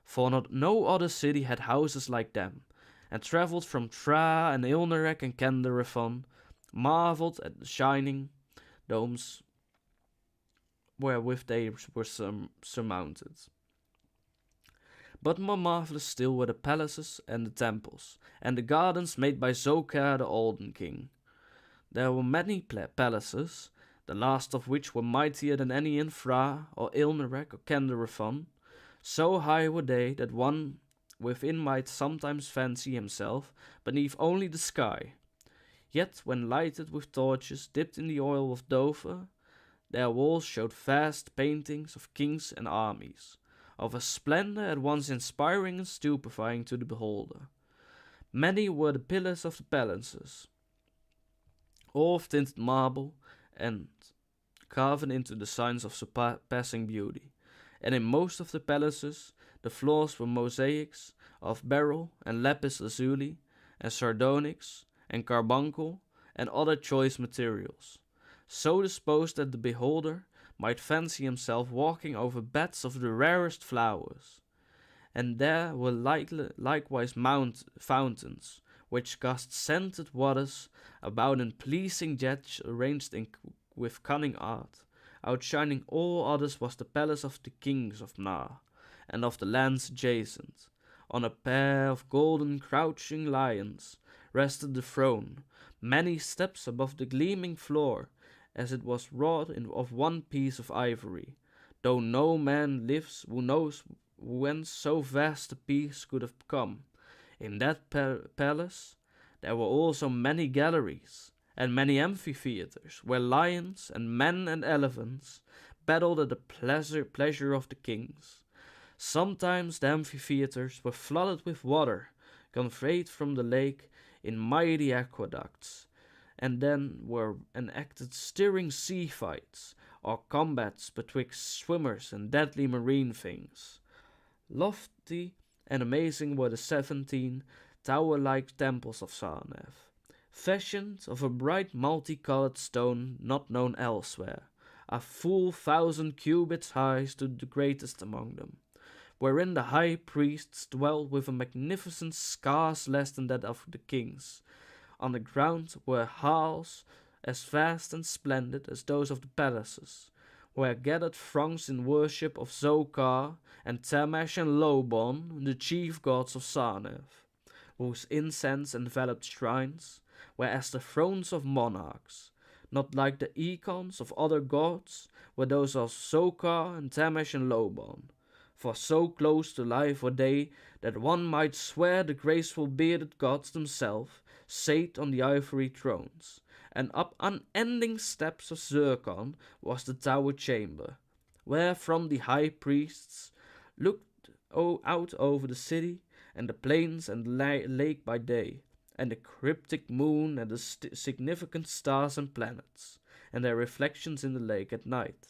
A: for no other city had houses like them, and travelled from Tra and Ilnerek and Kenderethon, marvelled at the shining domes wherewith they were surmounted. But more marvellous still were the palaces and the temples, and the gardens made by Zokar the Olden King. There were many palaces, the last of which were mightier than any in Fra, or Ilnerek, or Kenderethon. So high were they that one within might sometimes fancy himself beneath only the sky. Yet when lighted with torches dipped in the oil of Dover, their walls showed vast paintings of kings and armies, of a splendor at once inspiring and stupefying to the beholder. Many were the pillars of the palaces, all of tinted marble and carven into the signs of surpassing beauty, and in most of the palaces the floors were mosaics of beryl and lapis lazuli and sardonyx and carbuncle and other choice materials, so disposed that the beholder might fancy himself walking over beds of the rarest flowers. And there were likewise fountains, which cast scented waters about in pleasing jets arranged with cunning art. Outshining all others was the palace of the kings of Na, and of the lands adjacent. On a pair of golden crouching lions rested the throne, many steps above the gleaming floor, as it was wrought of one piece of ivory, though no man lives who knows whence so vast a piece could have come. In that palace there were also many galleries, and many amphitheaters, where lions and men and elephants battled at the pleasure of the kings. Sometimes the amphitheaters were flooded with water, conveyed from the lake in mighty aqueducts, and then were enacted stirring sea fights, or combats betwixt swimmers and deadly marine things. Lofty and amazing were the 17 tower-like temples of Sarnath, fashioned of a bright multicolored stone not known elsewhere, a full 1,000 cubits high stood the greatest among them, wherein the high priests dwelt with a magnificence scarce less than that of the kings, On the ground were halls as vast and splendid as those of the palaces, where gathered throngs in worship of Zocar and Tamesh and Lobon, the chief gods of Sarnath, whose incense enveloped shrines were as the thrones of monarchs, not like the icons of other gods, were those of Zocar and Tamesh and Lobon, for so close to life were they that one might swear the graceful bearded gods themselves sate on the ivory thrones, and up unending steps of zircon was the tower chamber, where from the high priests looked out over the city and the plains and the lake by day, and the cryptic moon and the significant stars and planets, and their reflections in the lake at night.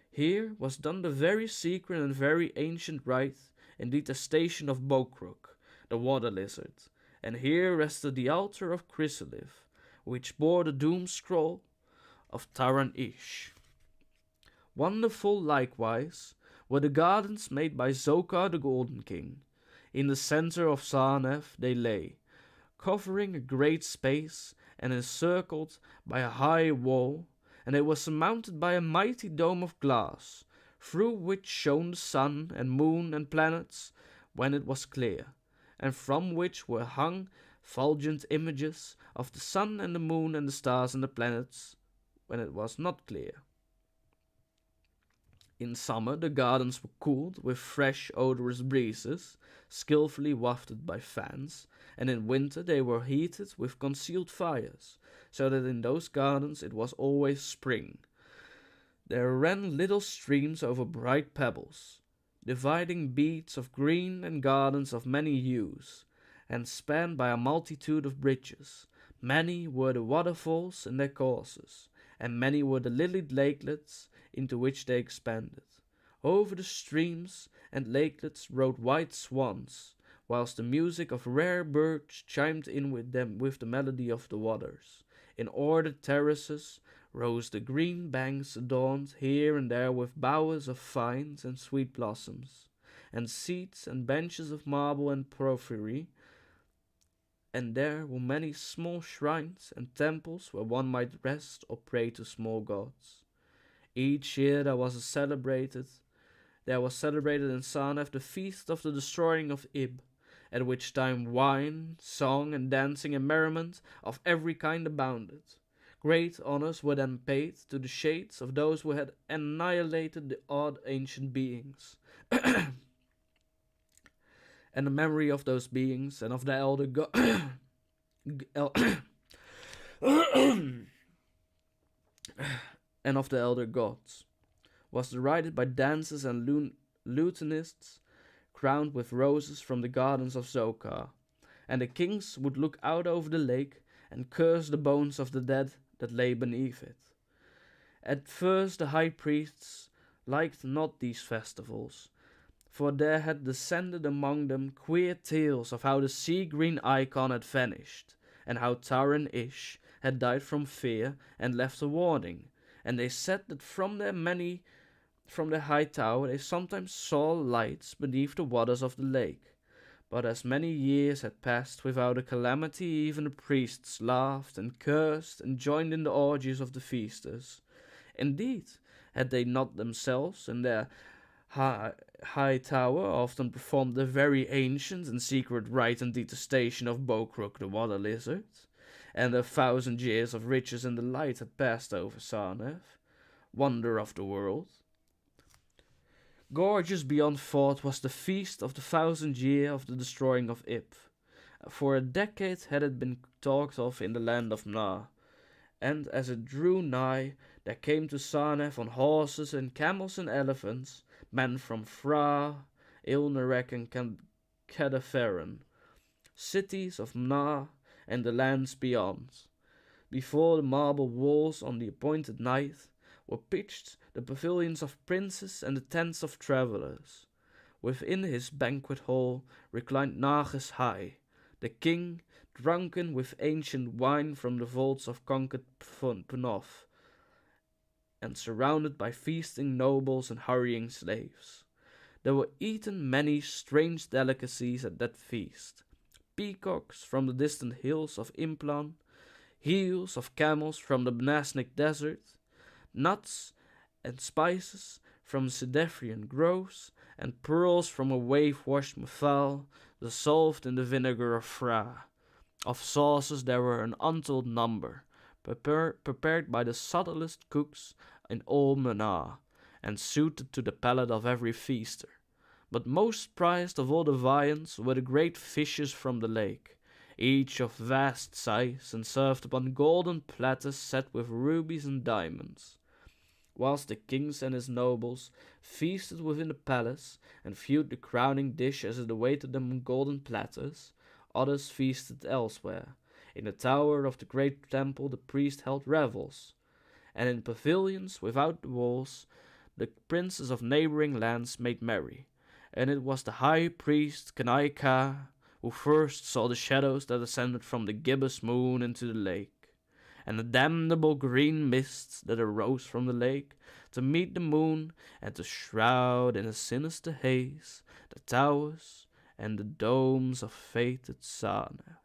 A: Here was done the very secret and very ancient rite in detestation of Bokruk, the water lizard, and here rested the altar of Chrysalith, which bore the doom scroll of Taran Ish. Wonderful, likewise, were the gardens made by Zocar the Golden King. In the center of Sarnath they lay, covering a great space and encircled by a high wall, and they were surmounted by a mighty dome of glass, through which shone the sun and moon and planets when it was clear, and from which were hung fulgent images of the sun and the moon and the stars and the planets when it was not clear. In summer the gardens were cooled with fresh odorous breezes, skilfully wafted by fans, and in winter they were heated with concealed fires, so that in those gardens it was always spring. There ran little streams over bright pebbles, dividing beads of green and gardens of many hues, and spanned by a multitude of bridges. Many were the waterfalls in their courses, and many were the lilied lakelets into which they expanded. Over the streams and lakelets rode white swans, whilst the music of rare birds chimed in with them with the melody of the waters. In ordered terraces rose the green banks adorned here and there with bowers of vines and sweet blossoms, and seats and benches of marble and porphyry, and there were many small shrines and temples where one might rest or pray to small gods. Each year there was celebrated in Sarnath the feast of the destroying of Ib, at which time wine, song, and dancing and merriment of every kind abounded. Great honors were then paid to the shades of those who had annihilated the odd ancient beings, and the memory of those beings and of the elder and of the elder gods was derided by dancers and lutanists crowned with roses from the gardens of Zocar, and the kings would look out over the lake and curse the bones of the dead that lay beneath it. At first the high priests liked not these festivals, for there had descended among them queer tales of how the sea-green icon had vanished, and how Taran Ish had died from fear and left a warning, and they said that from their high tower they sometimes saw lights beneath the waters of the lake. But as many years had passed without a calamity, even the priests laughed and cursed and joined in the orgies of the feasters. Indeed, had they not themselves in their high tower often performed the very ancient and secret rite and detestation of Bokruk the water lizard, and 1,000 years of riches and delight had passed over Sarnath, wonder of the world. Gorgeous beyond thought was the feast of the 1,000th year of the destroying of Ib. For a decade had it been talked of in the land of Na, and as it drew nigh, there came to Sarnath on horses and camels and elephants men from Fra, Ilnarek, and Cadaferan, cities of Na and the lands beyond. Before the marble walls on the appointed night were pitched the pavilions of princes and the tents of travellers. Within his banquet hall reclined Nages High, the king, drunken with ancient wine from the vaults of conquered Pnoth, and surrounded by feasting nobles and hurrying slaves. There were eaten many strange delicacies at that feast. Peacocks from the distant hills of Implan, heels of camels from the Benasnic desert, nuts and spices from Cedefrian groves, and pearls from a wave-washed Methal, dissolved in the vinegar of Fra. Of sauces there were an untold number, prepared by the subtlest cooks in all Manah, and suited to the palate of every feaster. But most prized of all the viands were the great fishes from the lake, each of vast size, and served upon golden platters set with rubies and diamonds. Whilst the kings and his nobles feasted within the palace, and viewed the crowning dish as it awaited them on golden platters, others feasted elsewhere. In the tower of the great temple the priest held revels, and in pavilions without the walls the princes of neighboring lands made merry. And it was the high priest Kanaika who first saw the shadows that ascended from the gibbous moon into the lake, and the damnable green mists that arose from the lake to meet the moon and to shroud in a sinister haze the towers and the domes of fated Sarnath.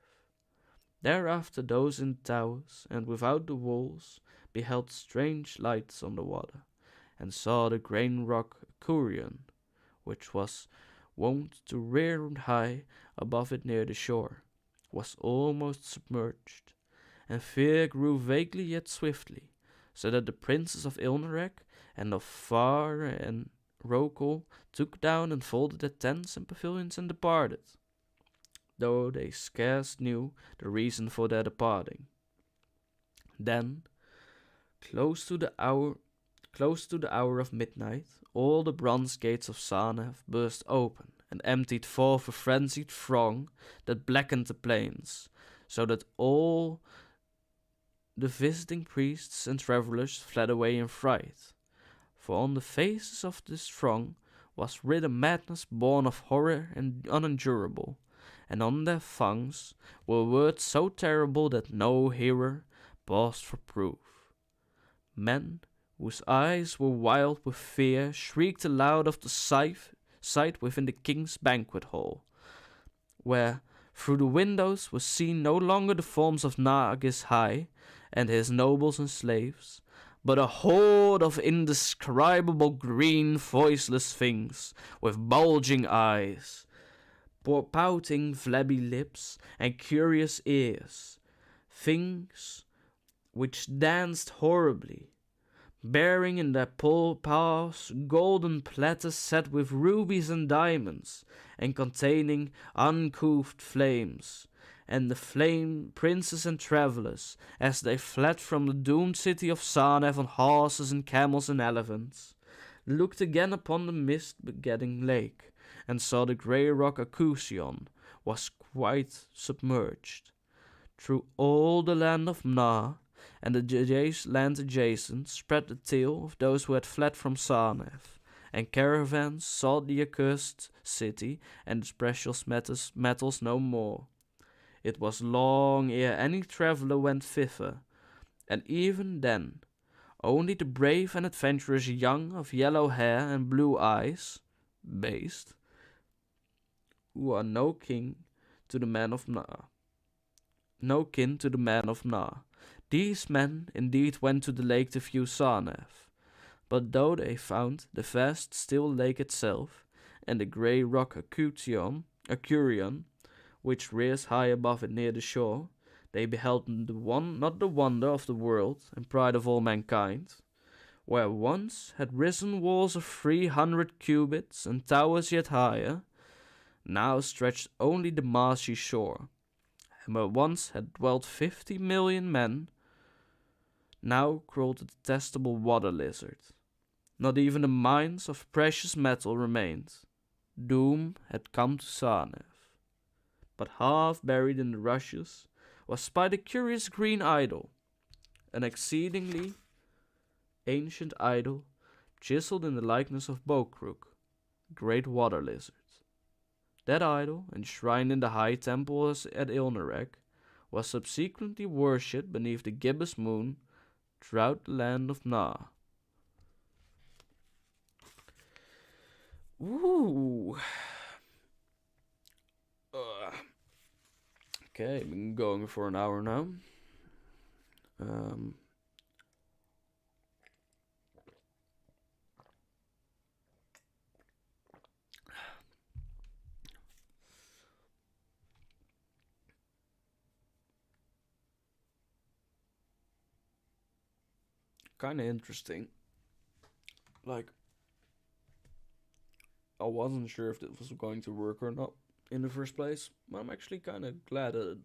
A: Thereafter those in towers and without the walls beheld strange lights on the water, and saw the grain rock Curion, which was wont to rear high above it near the shore, was almost submerged, and fear grew vaguely yet swiftly, so that the princes of Ilnarek and of Far and Rokal took down and folded their tents and pavilions and departed, though they scarce knew the reason for their departing. Then, close to the hour of midnight, all the bronze gates of Sarnath burst open, and emptied forth a frenzied throng that blackened the plains, so that all the visiting priests and travellers fled away in fright. For on the faces of this throng was writ a madness born of horror and unendurable, and on their tongues were words so terrible that no hearer paused for proof. Men whose eyes were wild with fear shrieked aloud of the sight within the king's banquet hall, where through the windows was seen no longer the forms of Nagis High and his nobles and slaves, but a horde of indescribable green voiceless things with bulging eyes, pouting flabby lips, and curious ears, things which danced horribly, bearing in their paws golden platters set with rubies and diamonds, and containing uncouth flames. And the flame princes and travellers, as they fled from the doomed city of Sarnath on horses and camels and elephants, looked again upon the mist-begetting lake, and saw the grey rock Acusion was quite submerged. Through all the land of Mna and the land adjacent spread the tale of those who had fled from Sarnath, and caravans sought the accursed city and its precious metals no more. It was long ere any traveller went thither, and even then only the brave and adventurous young of yellow hair and blue eyes, based, who are no kin to the man of Mna. These men indeed went to the lake to view Sarnath, but though they found the vast still lake itself, and the grey rock Acurion, which rears high above it near the shore, they beheld not the wonder of the world and pride of all mankind, where once had risen walls of 300 cubits and towers yet higher, now stretched only the marshy shore, and where once had dwelt 50 million men, now crawled the detestable water lizard. Not even the mines of precious metal remained. Doom had come to Sarnath. But half buried in the rushes was spied a curious green idol, an exceedingly ancient idol chiseled in the likeness of Bokrook, the great water lizard. That idol, enshrined in the high temple at Ilnarek, was subsequently worshipped beneath the gibbous moon throughout the land of Mna. Ooh. Okay, been going for an hour now. Um, Kind of interesting. Like, I wasn't sure if this was going to work or not in the first place. But I'm actually kind of glad that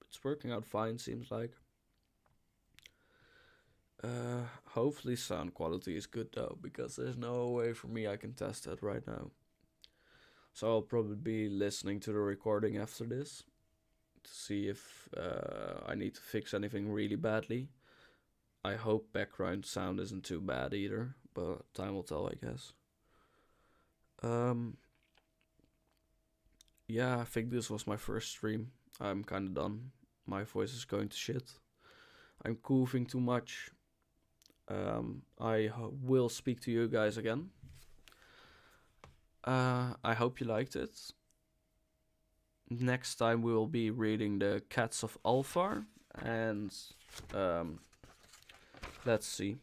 A: it's working out fine, seems like. Hopefully sound quality is good though, because there's no way for me I can test that right now. So I'll probably be listening to the recording after this to see if I need to fix anything really badly. I hope background sound isn't too bad either, but time will tell, I guess. Um, yeah, I think this was my first stream. I'm kind of done. My voice is going to shit. I'm coughing too much. I will speak to you guys again. I hope you liked it. Next time we will be reading the Cats of Alfar, and let's see.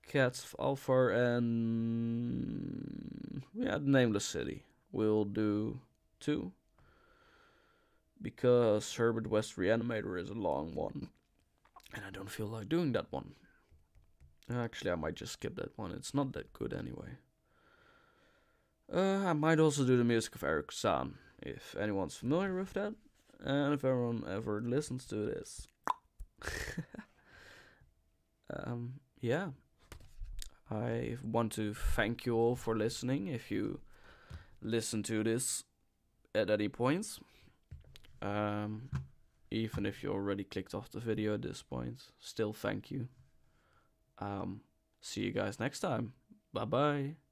A: Cats of Alfar and the Nameless City. We'll do 2. Because Herbert West Reanimator is a long one. And I don't feel like doing that one. Actually, I might just skip that one. It's not that good anyway. I might also do the music of Eric Zahn, if anyone's familiar with that. And if everyone ever listens to this. Yeah. I want to thank you all for listening. If you listen to this at any point. Even if you already clicked off the video at this point, still thank you. See you guys next time. Bye bye.